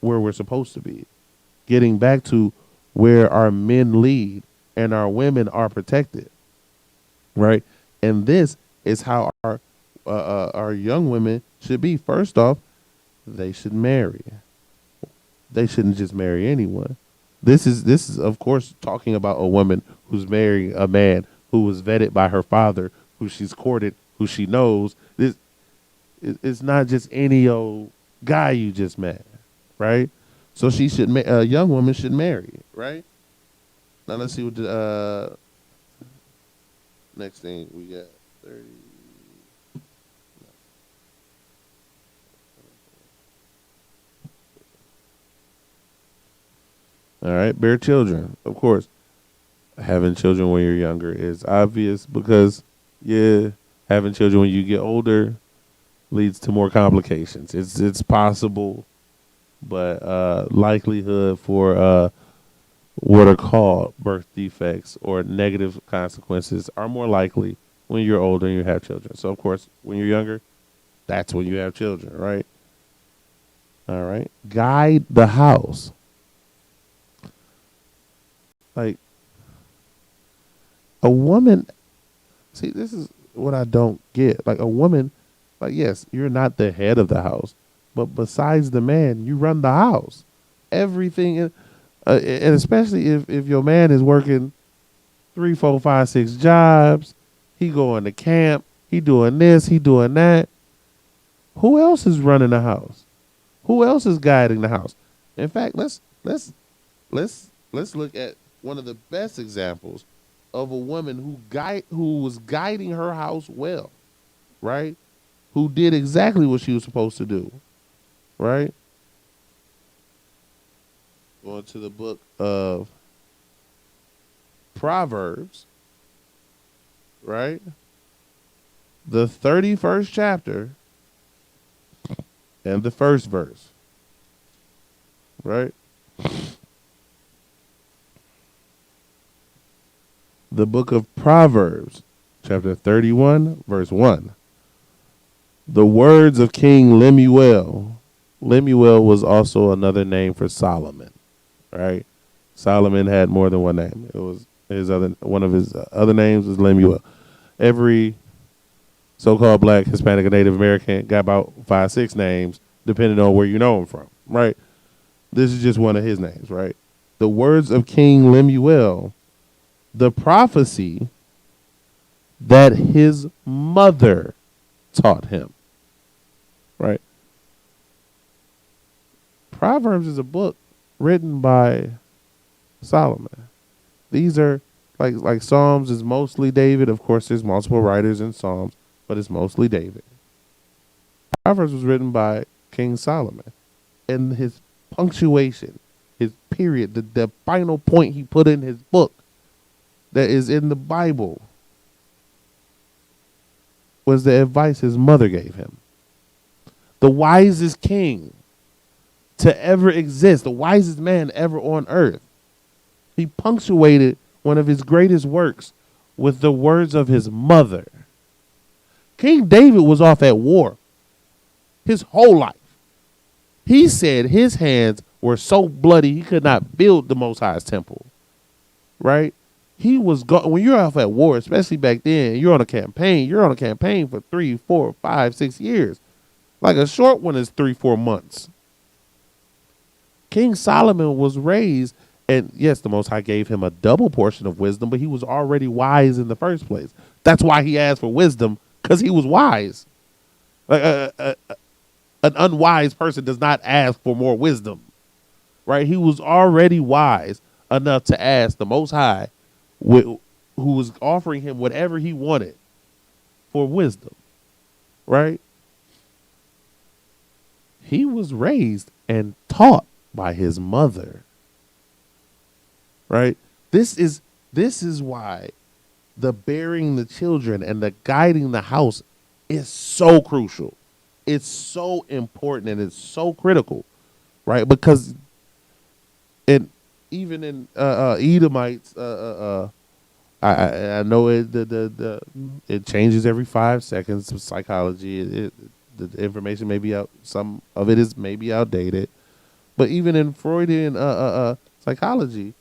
we're supposed to be, getting back to where our men lead and our women are protected, right? And this is how our young women should be. First off, they should marry. They shouldn't just marry anyone. This is of course talking about a woman who's marrying a man who was vetted by her father, who she's courted, who she knows. It's not just any old guy you just met, right? So she should a young woman should marry, right? Now let's see what the next thing we got. 30. All right, bear children. Of course, having children when you're younger is obvious because, yeah, having children when you get older leads to more complications. It's possible, but likelihood for what are called birth defects or negative consequences are more likely when you're older and you have children. So, of course, when you're younger, that's when you have children, right? All right. Guide the house. Like, a woman, see, this is what I don't get. Like, a woman, like, yes, you're not the head of the house, but besides the man, you run the house. Everything, and especially if your man is working 3, 4, 5, 6 jobs, he going to camp, he doing this, he doing that. Who else is running the house? Who else is guiding the house? In fact, let's look at one of the best examples of a woman who was guiding her house well, right? Who did exactly what she was supposed to do, right? Going to the book of Proverbs, right? The 31st chapter and the first verse, right? The book of Proverbs, chapter 31, verse 1. The words of King Lemuel. Lemuel was also another name for Solomon, right? Solomon had more than one name. It was one of his other names was Lemuel. Every so-called black, Hispanic, or Native American got about 5, 6 names, depending on where you know him from, right? This is just one of his names, right? The words of King Lemuel, the prophecy that his mother taught him, right? Proverbs is a book written by Solomon. These are like Psalms is mostly David. Of course, there's multiple writers in Psalms, but it's mostly David. Proverbs was written by King Solomon, and his punctuation, his period, the final point he put in his book that is in the Bible was the advice his mother gave him. The wisest king to ever exist, the wisest man ever on earth. He punctuated one of his greatest works with the words of his mother. King David was off at war his whole life. He said his hands were so bloody he could not build the Most High's temple, right? He was when you're off at war, especially back then, you're on a campaign. You're on a campaign for 3, 4, 5, 6 years. Like a short one is 3, 4 months. King Solomon was raised, and yes, the Most High gave him a double portion of wisdom, but he was already wise in the first place. That's why he asked for wisdom, because he was wise. Like an unwise person does not ask for more wisdom, right? He was already wise enough to ask the Most High, who was offering him whatever he wanted, for wisdom, right? He was raised and taught by his mother, right? This is why the bearing the children and the guiding the house is so crucial. It's so important and it's so critical, right? Because even in Edomites, I know it changes every 5 seconds. Psychology, the information may be out. Some of it is maybe outdated, but even in Freudian psychology,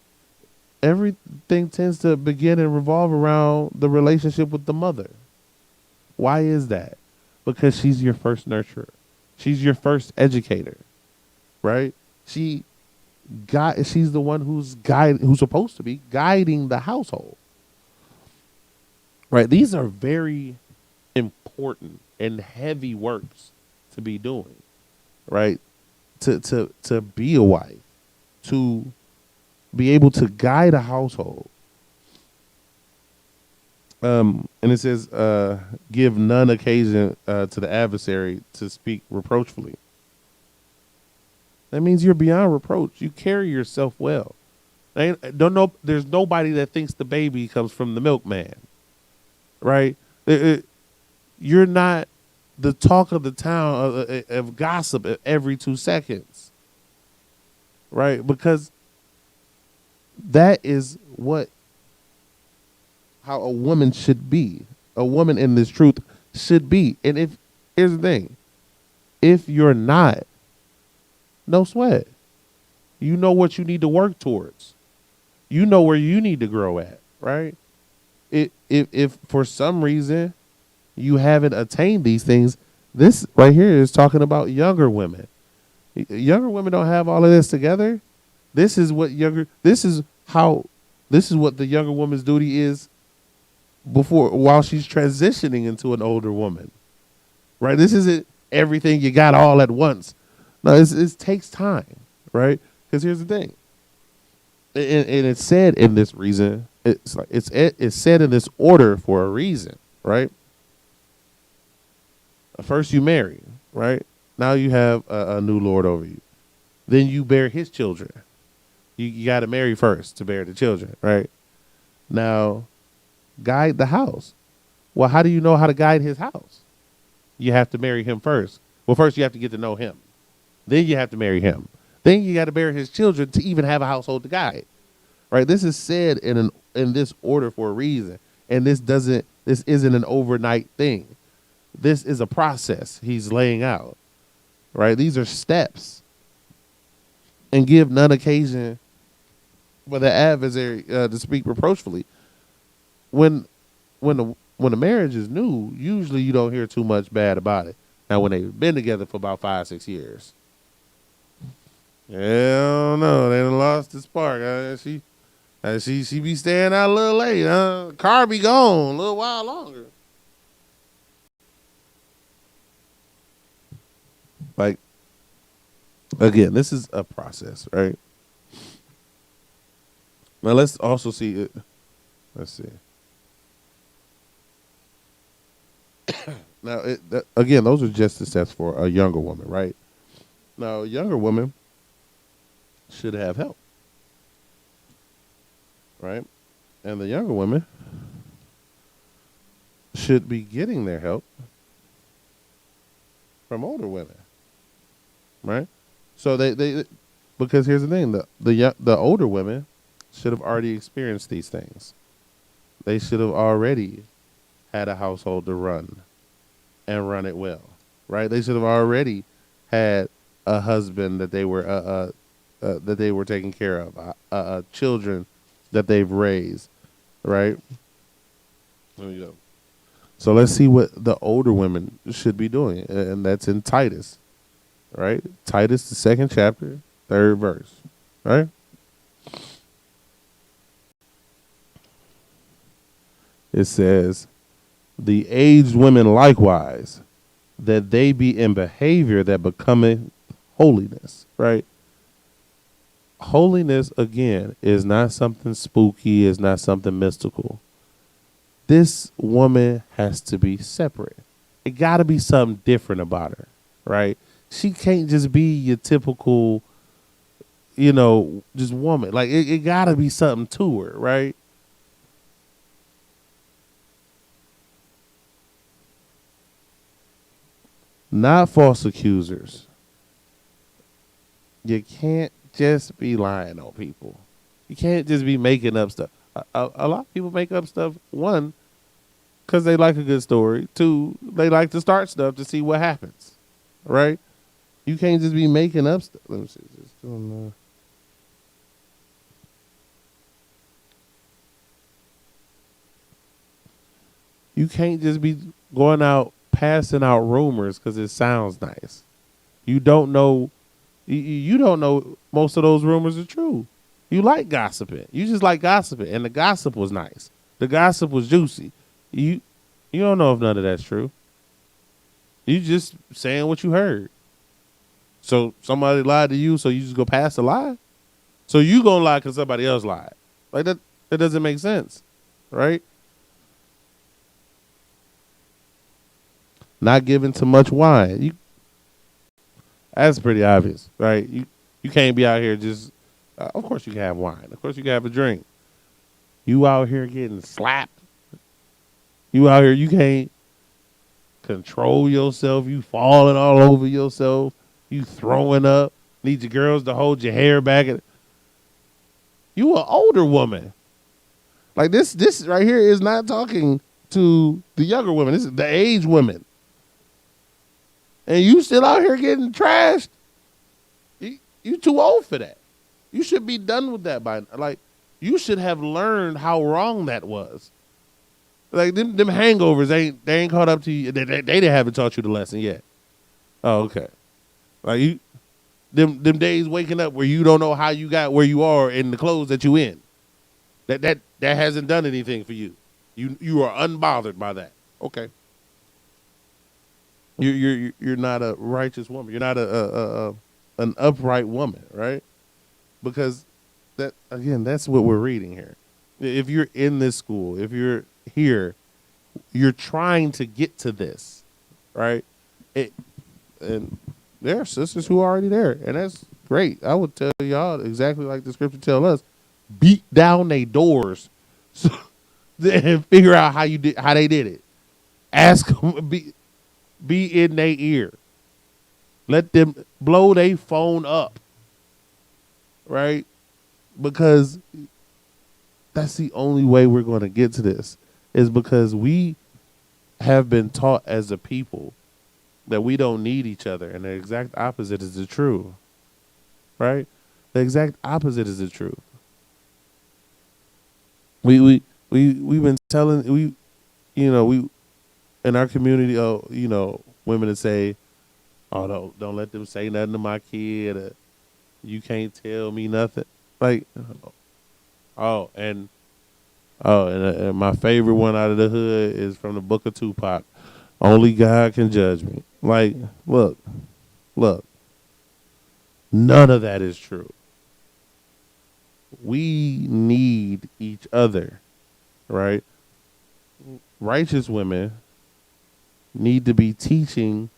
everything tends to begin and revolve around the relationship with the mother. Why is that? Because she's your first nurturer. She's your first educator, right? She's the one who's supposed to be guiding the household. Right? These are very important and heavy works to be doing. Right? To be a wife, to be able to guide a household. And it says, give none occasion to the adversary to speak reproachfully. That means you're beyond reproach. You carry yourself well. There's nobody that thinks the baby comes from the milkman, right? You're not the talk of the town of gossip every 2 seconds, right? Because that is how a woman should be. A woman in this truth should be. And here's the thing, if you're not, no sweat. You know what you need to work towards. You know where you need to grow at, right? If for some reason you haven't attained these things, this right here is talking about younger women. Younger women don't have all of this together. This is what the younger woman's duty is while she's transitioning into an older woman, right? This isn't everything you got all at once. No, it takes time, right? Because here's the thing, and it's said in this reason. It's said in this order for a reason, right? First you marry, right? Now you have a new lord over you. Then you bear his children. You got to marry first to bear the children, right? Now, guide the house. Well, how do you know how to guide his house? You have to marry him first. Well, first you have to get to know him. Then you have to marry him. Then you got to bear his children to even have a household to guide, right? This is said in this order for a reason, and this isn't an overnight thing. This is a process he's laying out, right? These are steps. And give none occasion for the adversary to speak reproachfully. When a marriage is new, usually you don't hear too much bad about it. Now, when they've been together for about 5-6 years, I don't know, they done lost the spark. She be staying out a little late. Car be gone a little while longer. Like, again, this is a process, right? Now let's also see it. Let's see. Now, again, those are just the steps for a younger woman, right? Now, a younger woman should have help, right? And the younger women should be getting their help from older women, right? So they because here's the thing, the older women should have already experienced these things. They should have already had a household to run and run it well, right? They should have already had a husband that they were taking care of, children that they've raised, right? There you go. So let's see what the older women should be doing, and that's in Titus, right? Titus, the 2nd chapter, 3rd verse, right? It says, the aged women likewise, that they be in behavior that becometh holiness, right? Holiness, again, is not something spooky, is not something mystical. This woman has to be separate. It got to be something different about her, right? She can't just be your typical, just woman. Like, it got to be something to her, right? Not false accusers. You can't just be lying on people. You can't just be making up stuff. A lot of people make up stuff. 1, because they like a good story. 2, they like to start stuff to see what happens. Right? You can't just be making up stuff. Let me see. You can't just be going out passing out rumors because it sounds nice. You don't know. You don't know most of those rumors are true. You like gossiping. You just like gossiping, and the gossip was nice. The gossip was juicy. You don't know if none of that's true. You just saying what you heard. So somebody lied to you, so you just go pass the lie. So you gonna lie because somebody else lied. Like that. That doesn't make sense, right? Not giving too much wine. That's pretty obvious, right? You can't be out here just. Of course you can have wine. Of course you can have a drink. You out here getting slapped. You out here, you can't control yourself. You falling all over yourself. You throwing up. Need your girls to hold your hair back. You an older woman. Like this right here is not talking to the younger women. This is the age women. And you still out here getting trashed. You too old for that. You should be done with that by you should have learned how wrong that was. Like them hangovers they ain't caught up to you. They haven't taught you the lesson yet. Oh, okay. Like them days waking up where you don't know how you got where you are in the clothes that you in. That hasn't done anything for you. You are unbothered by that. Okay. You're not a righteous woman. You're not an upright woman, right? Because that's what we're reading here. If you're in this school, if you're here, you're trying to get to this, right? And there are sisters who are already there, and that's great. I would tell y'all exactly like the scripture tell us: beat down their doors, and figure out how they did it. Ask them, be in their ear. Let them blow their phone up, right? Because that's the only way we're going to get to this, is because we have been taught as a people that we don't need each other, and the exact opposite is the truth, right? The exact opposite is the truth. We've been telling we in our community, women that say, "Oh, don't let them say nothing to my kid. You can't tell me nothing." Like, and my favorite one out of the hood is from the Book of Tupac. Only God can judge me. Like, look, none of that is true. We need each other, right? Righteous women need to be teaching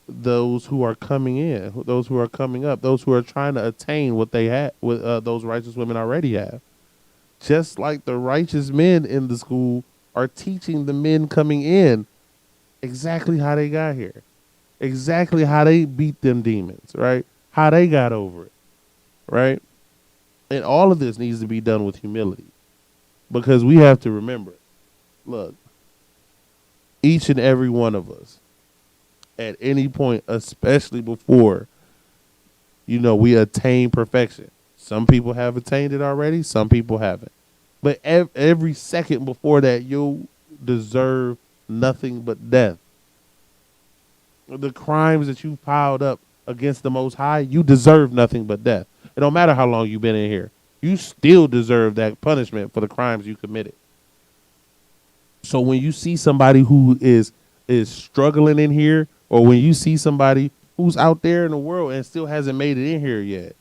those who are coming in, those who are coming up, those who are trying to attain what they had, what those righteous women already have. Just like the righteous men in the school are teaching the men coming in exactly how they got here, exactly how they beat them demons, right? How they got over it, right? And all of this needs to be done with humility, because we have to remember, look, each and every one of us at any point, especially before, we attain perfection. Some people have attained it already. Some people haven't. But every second before that, you'll deserve nothing but death. The crimes that you piled up against the Most High, you deserve nothing but death. It don't matter how long you've been in here. You still deserve that punishment for the crimes you committed. So when you see somebody who is struggling in here, or when you see somebody who's out there in the world and still hasn't made it in here yet,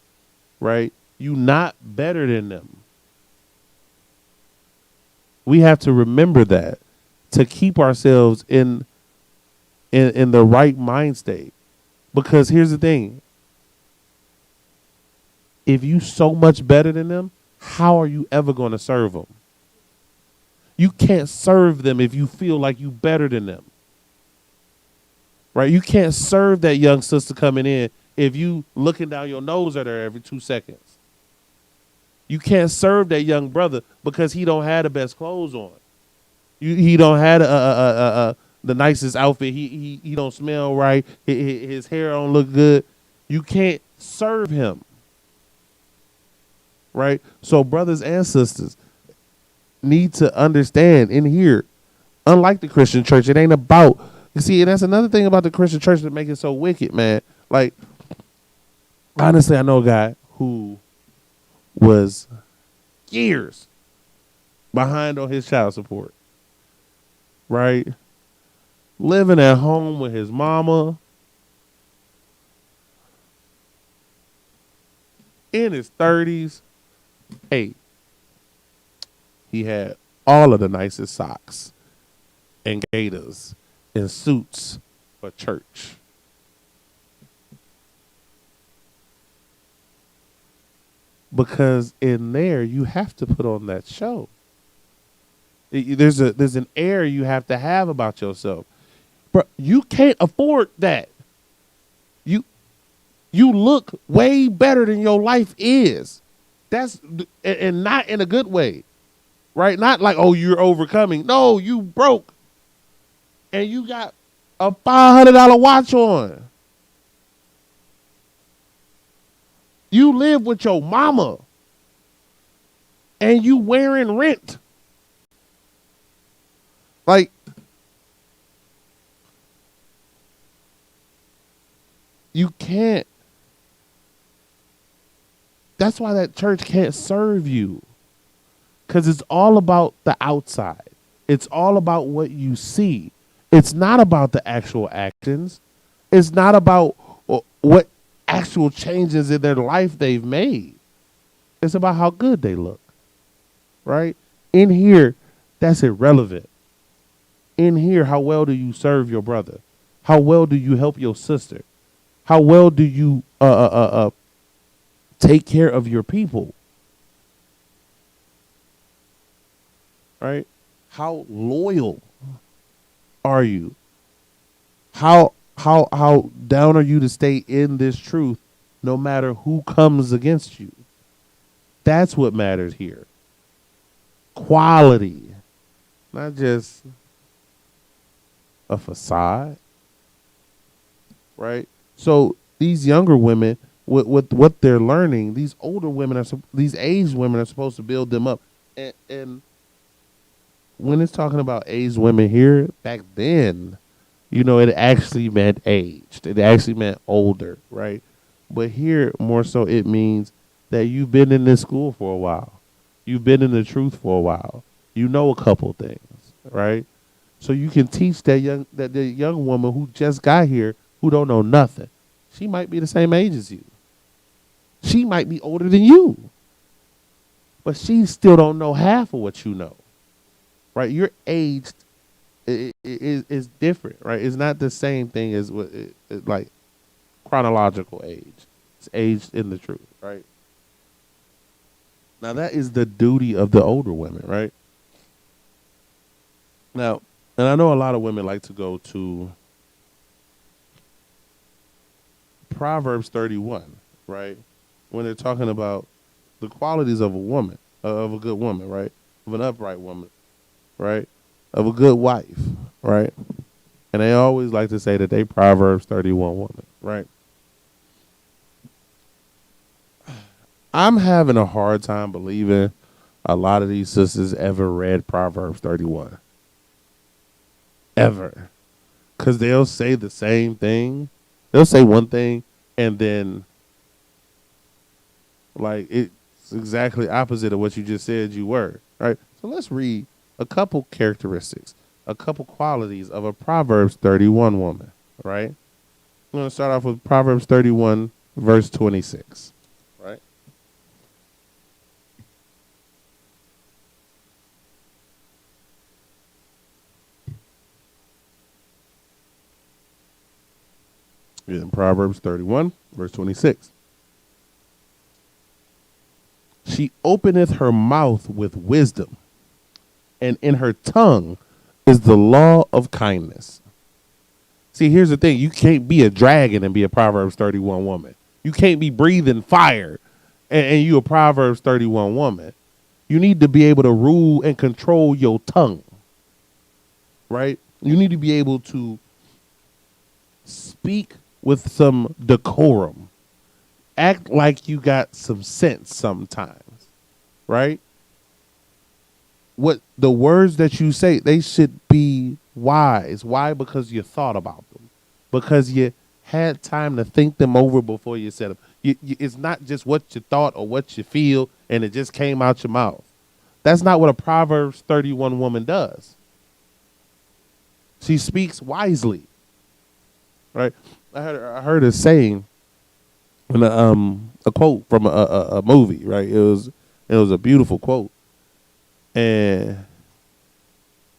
right? You not better than them. We have to remember that to keep ourselves in the right mind state. Because here's the thing. If you so much better than them, how are you ever going to serve them? You can't serve them if you feel like you better than them. Right? You can't serve that young sister coming in if you looking down your nose at her every 2 seconds. You can't serve that young brother because he don't have the best clothes on. He don't have the nicest outfit. He don't smell right. His hair don't look good. You can't serve him. Right? So brothers and sisters need to understand in here, Unlike the Christian church, it ain't about, you see, and that's another thing about the Christian church that make it so wicked, man. Like, honestly, I know a guy who was years behind on his child support, right? Living at home with his mama, in his 30s. Hey, he had all of the nicest socks and gaiters and suits for church. Because in there, you have to put on that show. There's an air you have to have about yourself. But you can't afford that. You look way better than your life is. That's, and not in a good way, right? Not like, oh, you're overcoming. No, you broke, and you got a $500 watch on. You live with your mama, and you wearing rent. Like, you can't. That's why that church can't serve you. Because it's all about the outside. It's all about what you see. It's not about the actual actions. It's not about what actual changes in their life they've made. It's about how good they look. Right? In here, that's irrelevant. In here, how well do you serve your brother? How well do you help your sister? How well do you take care of your people? Right? How loyal are you? How down are you to stay in this truth no matter who comes against you? That's what matters here. Quality. Not just a facade. Right? So these younger women, with what they're learning, these older women these aged women are supposed to build them up. And when it's talking about aged women here, back then, it actually meant aged. It actually meant older, right? But here, more so, it means that you've been in this school for a while. You've been in the truth for a while. You know a couple things, right? So you can teach the young woman who just got here, who don't know nothing. She might be the same age as you. She might be older than you. But she still don't know half of what you know. Right? Your age is different, right? It's not the same thing as like chronological age. It's aged in the truth, right? Now that is the duty of the older women, right? Now, and I know a lot of women like to go to Proverbs 31, right? When they're talking about the qualities of a woman, of a good woman, right? Of an upright woman, right? Of a good wife, right? And they always like to say that they Proverbs 31 woman, right? I'm having a hard time believing a lot of these sisters ever read Proverbs 31. Ever. Because they'll say the same thing. They'll say one thing and then, like, it's exactly opposite of what you just said you were, right? So let's read a couple characteristics, a couple qualities of a Proverbs 31 woman, right? I'm going to start off with Proverbs 31, verse 26, right? In Proverbs 31, verse 26. She openeth her mouth with wisdom, and in her tongue is the law of kindness. See, here's the thing. You can't be a dragon and be a Proverbs 31 woman. You can't be breathing fire and you a Proverbs 31 woman. You need to be able to rule and control your tongue, right? You need to be able to speak with some decorum. Act like you got some sense sometimes, right? what the words that you say, they should be wise. Why? Because you thought about them, because you had time to think them over before you said them. It's not just what you thought or what you feel and it just came out your mouth. That's not what a Proverbs 31 woman does. She speaks wisely, right? I heard a saying, in a quote from a movie, right? It was a beautiful quote, and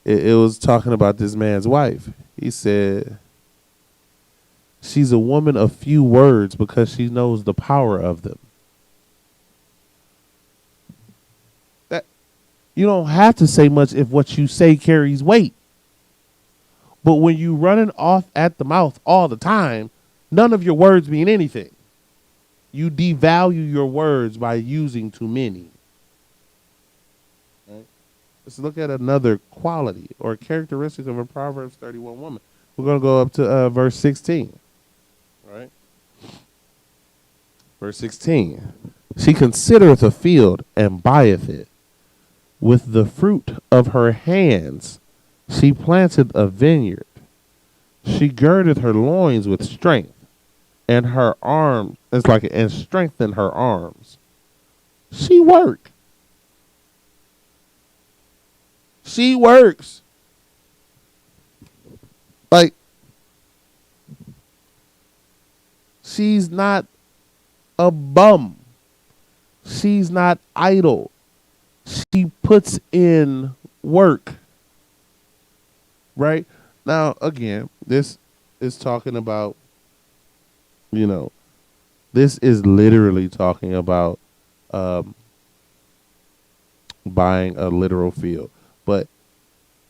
it was talking about this man's wife. He said, "She's a woman of few words because she knows the power of them." That you don't have to say much if what you say carries weight. But when you running off at the mouth all the time, none of your words mean anything. You devalue your words by using too many. Right? Let's look at another quality or characteristic of a Proverbs 31 woman. We're going to go up to verse 16. All right? Verse 16. She considereth a field and buyeth it. With the fruit of her hands she planted a vineyard. She girded her loins with strength, and her arms, and strengthened her arms. She worked. She works. Like, she's not a bum. She's not idle. She puts in work. Right? Now, again, this is talking about, this is literally talking about buying a literal field. But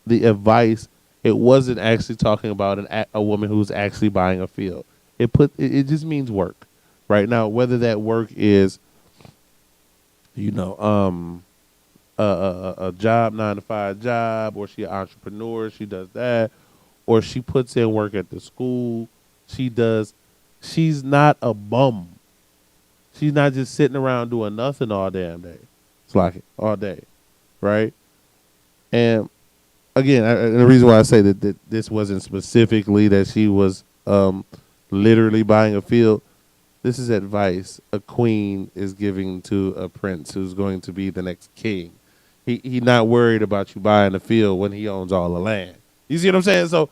the advice, it wasn't actually talking about a woman who's actually buying a field. It just means work. Right? Now, whether that work is, a job, 9-to-5 job, or she an entrepreneur, she does that, or she puts in work at the school, she's not a bum. She's not just sitting around doing nothing all damn day. It's like all day, right? And again, and the reason why I say that this wasn't specifically that she was literally buying a field, this is advice a queen is giving to a prince who's going to be the next king. He not worried about you buying a field when he owns all the land. You see what I'm saying? So,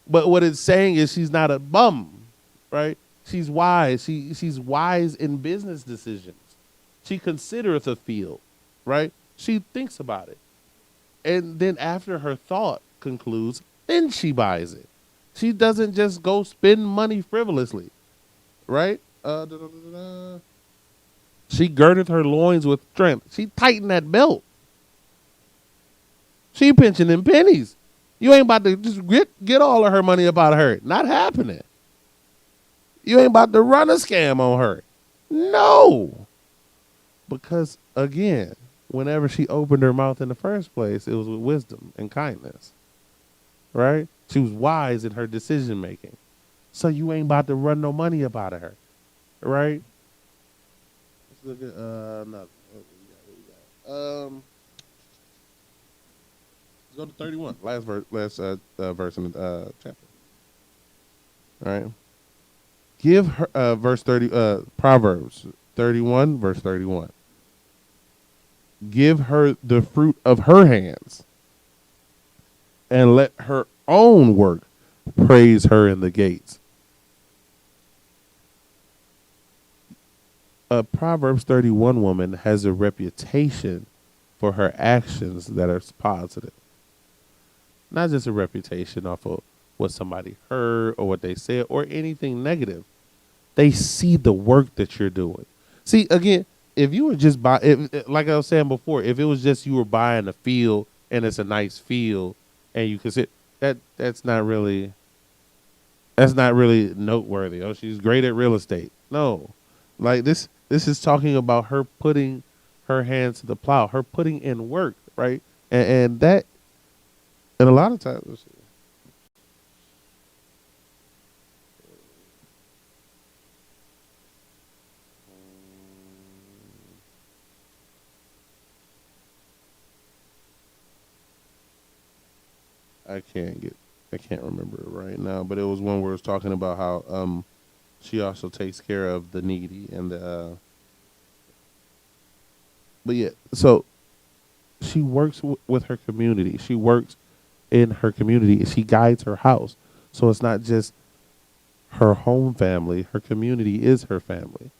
but what it's saying is she's not a bum, right? She's wise. She's wise in business decisions. She considereth a field, right? She thinks about it. And then after her thought concludes, then she buys it. She doesn't just go spend money frivolously, right? She girdeth her loins with strength. She tightened that belt. She pinching them pennies. You ain't about to just get all of her money up out of her. Not happening. You ain't about to run a scam on her. No. Because, again, whenever she opened her mouth in the first place, it was with wisdom and kindness. Right? She was wise in her decision making. So you ain't about to run no money up out of her. Right? Let's look at another. Let's go to 31. Last verse in the chapter. All right. Give her verse 30. Proverbs 31, verse 31. Give her the fruit of her hands, and let her own work praise her in the gates. A Proverbs 31 woman has a reputation for her actions that are positive. Not just a reputation off of what somebody heard or what they said or anything negative. They see the work that you're doing. See, again, if you were just like I was saying before, if it was just you were buying a field and it's a nice field and you consider that's not really noteworthy. Oh, she's great at real estate. No, like this is talking about her putting her hands to the plow, her putting in work, right? And that, and a lot of times, let's see. I can't remember it right now, but it was one where it was talking about how she also takes care of the needy and the but yeah, so she works with her community. She works in her community. She guides her house. So it's not just her home family. Her community is her family,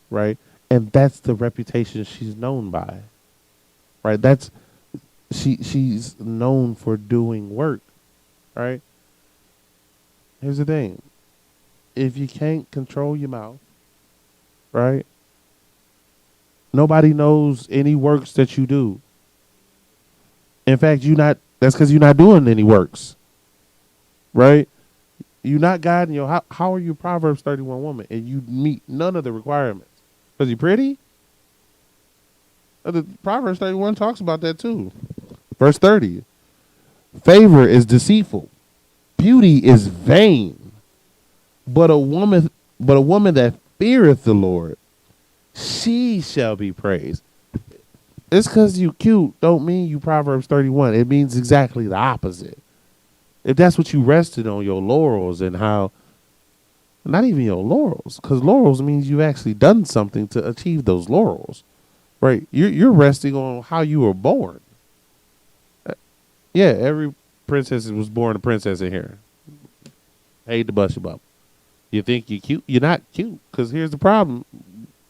right? And that's the reputation she's known by, right? She's known for doing work, right? Here's the thing. If you can't control your mouth, right? Nobody knows any works that you do. In fact, that's because you're not doing any works, right? You're not guiding how are you Proverbs 31 woman and you meet none of the requirements? Because you're pretty? The Proverbs 31 talks about that too. Verse 30. Favor is deceitful. Beauty is vain. But a woman that feareth the Lord, she shall be praised. It's because you cute don't mean you Proverbs 31. It means exactly the opposite. If that's what you rested on, your laurels and how, not even your laurels, because laurels means you've actually done something to achieve those laurels, right? You're resting on how you were born. Yeah, every princess was born a princess in here. Hate to bust you up. You think you're cute? You're not cute, because here's the problem.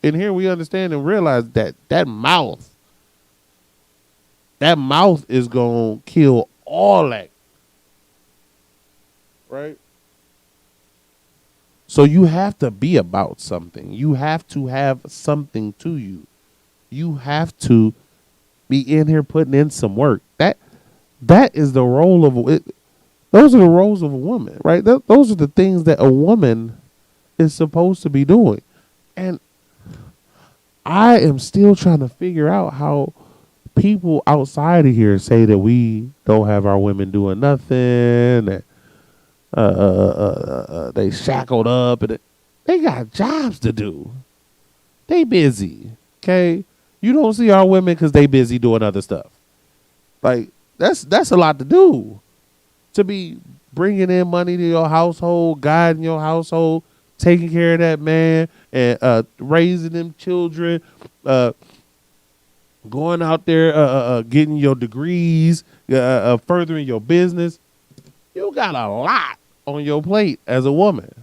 In here we understand and realize that mouth is going to kill all that. Right? So you have to be about something. You have to have something to you. You have to be in here putting in some work. That is the role of it. Those are the roles of a woman, right? Those are the things that a woman is supposed to be doing. And I am still trying to figure out how people outside of here say that we don't have our women doing nothing, that they shackled up, and they got jobs to do. They busy, okay? You don't see our women because they busy doing other stuff. Like that's a lot to do. To be bringing in money to your household, guiding your household, taking care of that man, and raising them children, going out there, getting your degrees, furthering your business. You got a lot on your plate as a woman,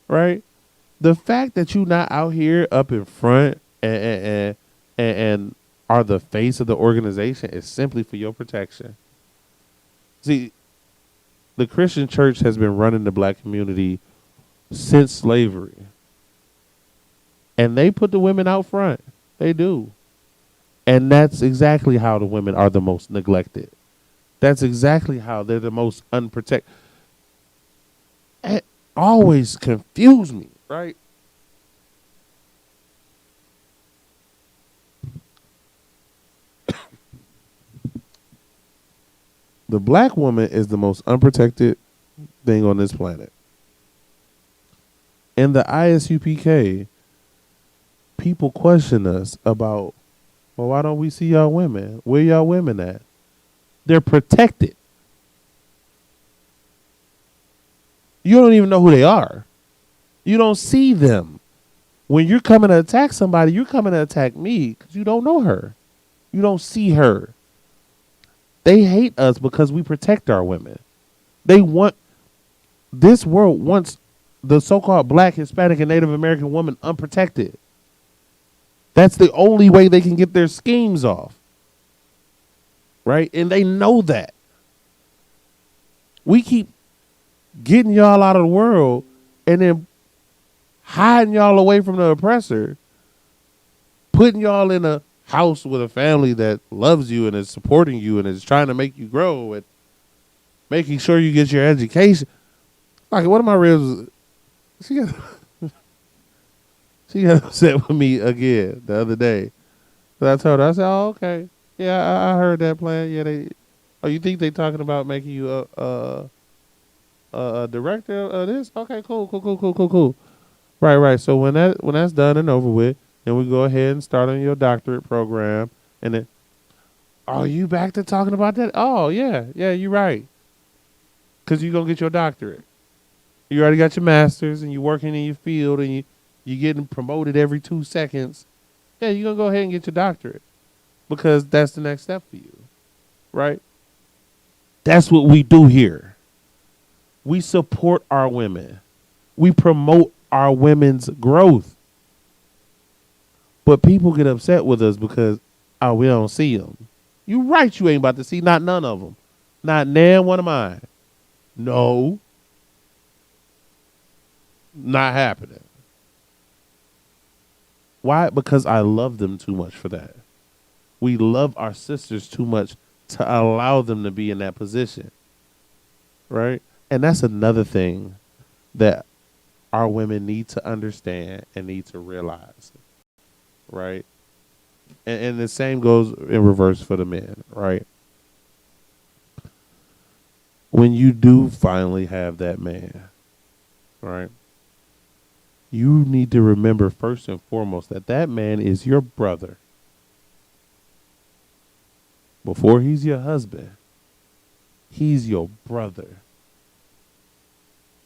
right? The fact that you're not out here up in front and are the face of the organization is simply for your protection. See, the Christian church has been running the black community since slavery. And they put the women out front. They do. And that's exactly how the women are the most neglected. That's exactly how they're the most unprotected. It always confused me, right? The black woman is the most unprotected thing on this planet. In the ISUPK, people question us about, well, why don't we see y'all women? Where y'all women at? They're protected. You don't even know who they are. You don't see them. When you're coming to attack somebody, you're coming to attack me because you don't know her. You don't see her. They hate us because we protect our women. This world wants the so-called black, Hispanic, and Native American woman unprotected. That's the only way they can get their schemes off. Right? And they know that. We keep getting y'all out of the world and then hiding y'all away from the oppressor, putting y'all in a house with a family that loves you and is supporting you and is trying to make you grow and making sure you get your education. Like, one of my ribs, she got upset with me again the other day. So I told her, I said, "Oh, okay, yeah, I heard that plan. Yeah, you think they talking about making you a director of this? Okay, cool. Right. So when that's done and over with, then we go ahead and start on your doctorate program, and then Oh, you back to talking about that? Oh, yeah. Yeah, you're right. Because you're going to get your doctorate. You already got your master's and you're working in your field and you're getting promoted every 2 seconds. Yeah, you're going to go ahead and get your doctorate because that's the next step for you, right? That's what we do here. We support our women. We promote our women's growth. But people get upset with us because, oh, we don't see them. You right, you ain't about to see not none of them. Not nan one of mine. No. Not happening. Why? Because I love them too much for that. We love our sisters too much to allow them to be in that position. Right? And that's another thing that our women need to understand and need to realize. Right? And the same goes in reverse for the men, right? When you do finally have that man, right? You need to remember first and foremost that that man is your brother. Before he's your husband, he's your brother.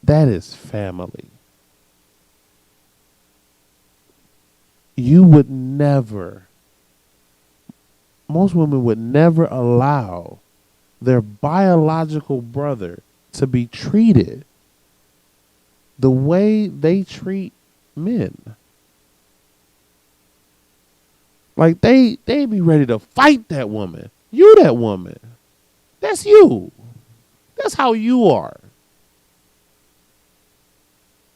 That is family. You would never, most women would never allow their biological brother to be treated the way they treat men. Like they be ready to fight that woman. You that woman. That's you. That's how you are.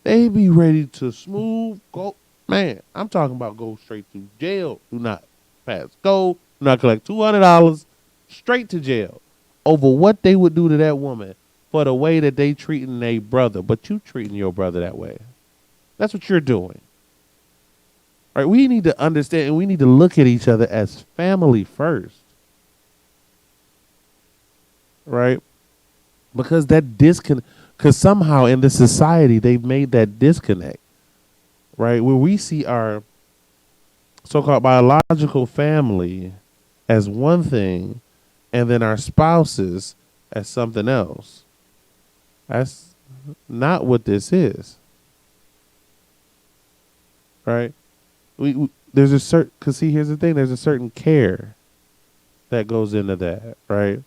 They be ready to smooth go. Man, I'm talking about go straight to jail. Do not pass go. Do not collect $200 straight to jail over what they would do to that woman for the way that they treating their brother. But you treating your brother that way. That's what you're doing. Right? We need to understand and we need to look at each other as family first. Right? Because that disconnect, because somehow in this society they've made that disconnect. Right? Where we see our so-called biological family as one thing and then our spouses as something else. That's not what this is. Right? We there's a certain, because see, here's the thing, there's a certain care that goes into that, right?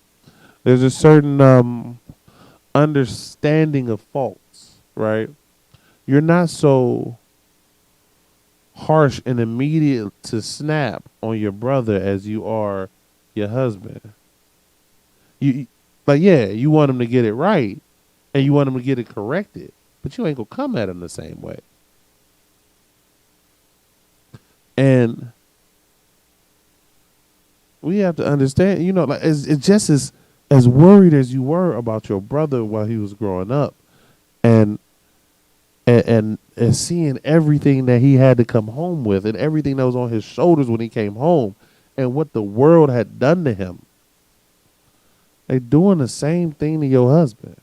There's a certain understanding of faults, right? You're not so harsh and immediate to snap on your brother as you are your husband. You like, yeah, you want him to get it right and you want him to get it corrected, but you ain't gonna come at him the same way. And we have to understand, you know, like it's just as worried as you were about your brother while he was growing up, and seeing everything that he had to come home with, and everything that was on his shoulders when he came home, and what the world had done to him. They doing the same thing to your husband.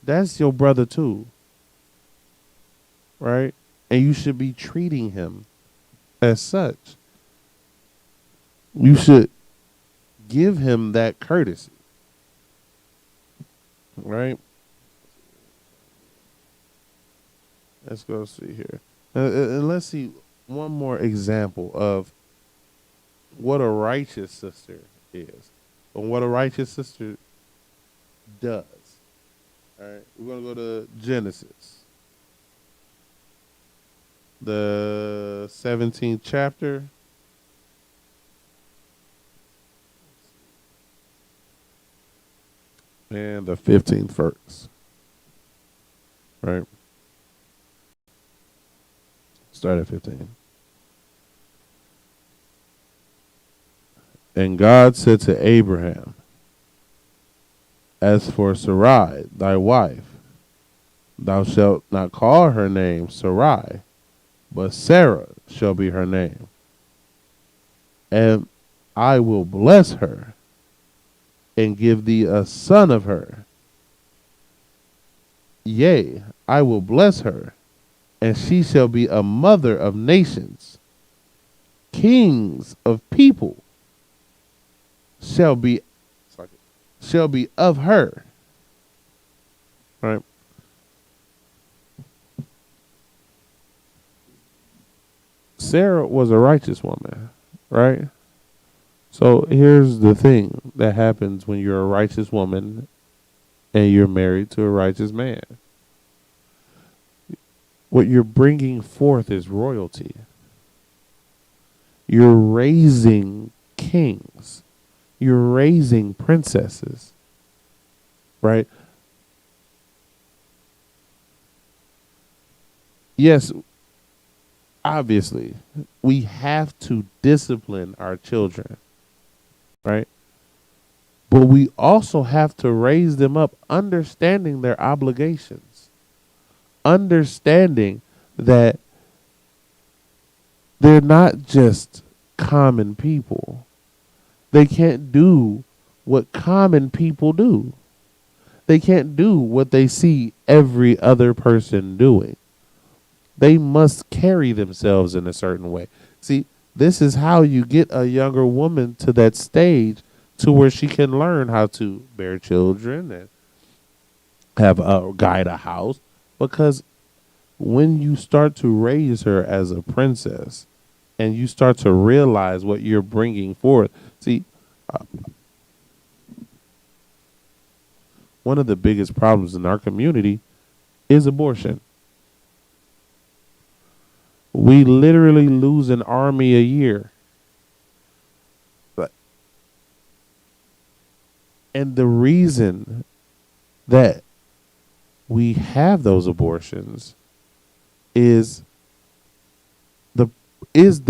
That's your brother too, right? And you should be treating him as such. You should give him that courtesy, right? Let's go see here. And let's see one more example of what a righteous sister is, and what a righteous sister does. All right, we're going to go to Genesis, the 17th chapter. And the 15th verse. Right? Start at 15. And God said to Abraham, as for Sarai, thy wife, thou shalt not call her name Sarai, but Sarah shall be her name. And I will bless her and give thee a son of her. Yea, I will bless her, and she shall be a mother of nations, kings of people shall be of her. Right? Sarah was a righteous woman, right? So here's the thing that happens when you're a righteous woman and you're married to a righteous man. What you're bringing forth is royalty. You're raising kings. You're raising princesses, right? Yes, obviously, we have to discipline our children, right? But we also have to raise them up understanding their obligations, understanding that they're not just common people. They can't do what common people do. They can't do what they see every other person doing. They must carry themselves in a certain way. See, this is how you get a younger woman to that stage to where she can learn how to bear children and guide a house. Because when you start to raise her as a princess and you start to realize what you're bringing forth, see, one of the biggest problems in our community is abortion. We literally lose an army a year. And the reason that we have those abortions is the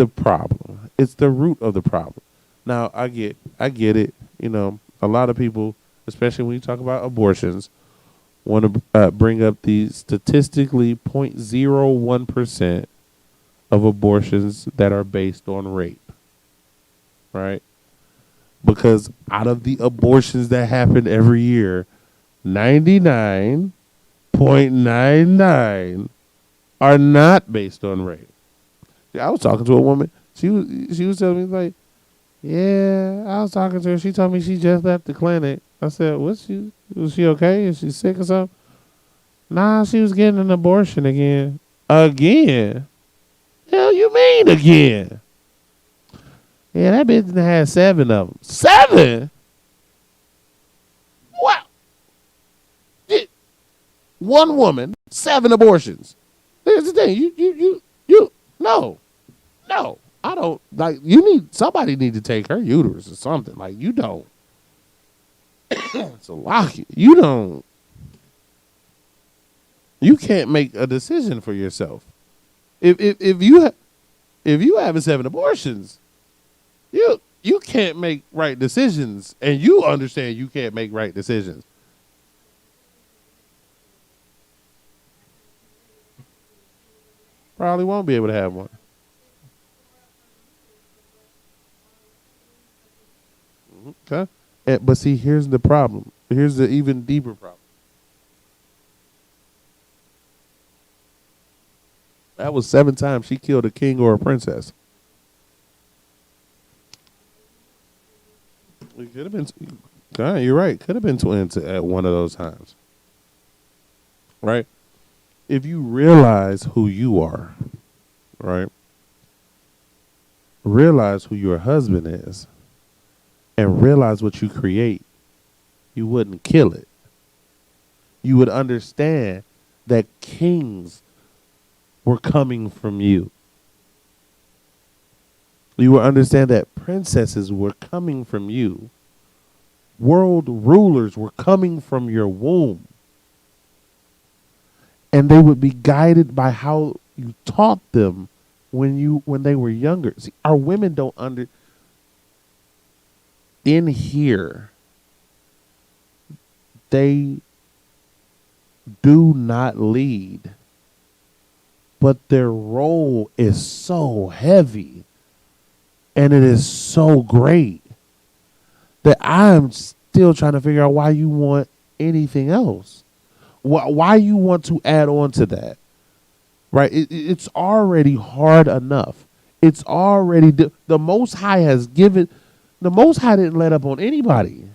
problem. It's the root of the problem. Now, I get it. You know, a lot of people, especially when you talk about abortions, want to bring up the statistically 0.01% of abortions that are based on rape, right? Because out of the abortions that happen every year, 99.99 are not based on rape. I was talking to a woman. She was telling me, like, yeah, I was talking to her. She told me she just left the clinic. I said, was she okay? Is she sick or something? Nah, she was getting an abortion again. Again? Hell you mean again? Yeah, that bitch had 7 of them. 7? Wow. One woman, 7 abortions. Here's the thing. You, no. I don't, like, somebody need to take her uterus or something. Like, you don't. So lock it. You can't make a decision for yourself. If you having 7 abortions, you can't make right decisions, and you understand you can't make right decisions. Probably won't be able to have one. Okay, but see, here's the problem. Here's the even deeper problem. That was 7 times she killed a king or a princess. It could have been. God, you're right. Could have been twins at one of those times. Right? If you realize who you are, right? Realize who your husband is, and realize what you create, you wouldn't kill it. You would understand that kings were coming from you. You will understand that princesses were coming from you. World rulers were coming from your womb. And they would be guided by how you taught them when they were younger. See, our women don't in here, they do not lead. But their role is so heavy. And it is so great that I'm still trying to figure out why you want anything else. Why you want to add on to that, right? It's already hard enough. It's already, the Most High has given, The Most High didn't let up on anybody.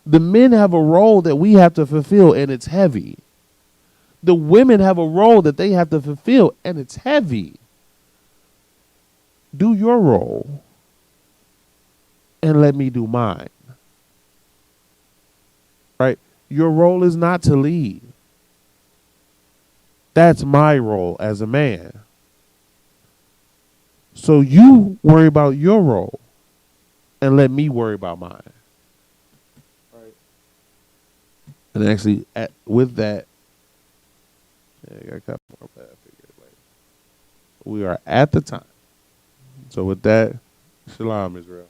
The men have a role that we have to fulfill, and it's heavy. The women have a role that they have to fulfill, and it's heavy. Do your role, and let me do mine. Right? Your role is not to lead. That's my role as a man. So you worry about your role, and let me worry about mine. Right? And actually, with that, I got a couple more bad figures later. We are at the time. So with that, shalom, Israel.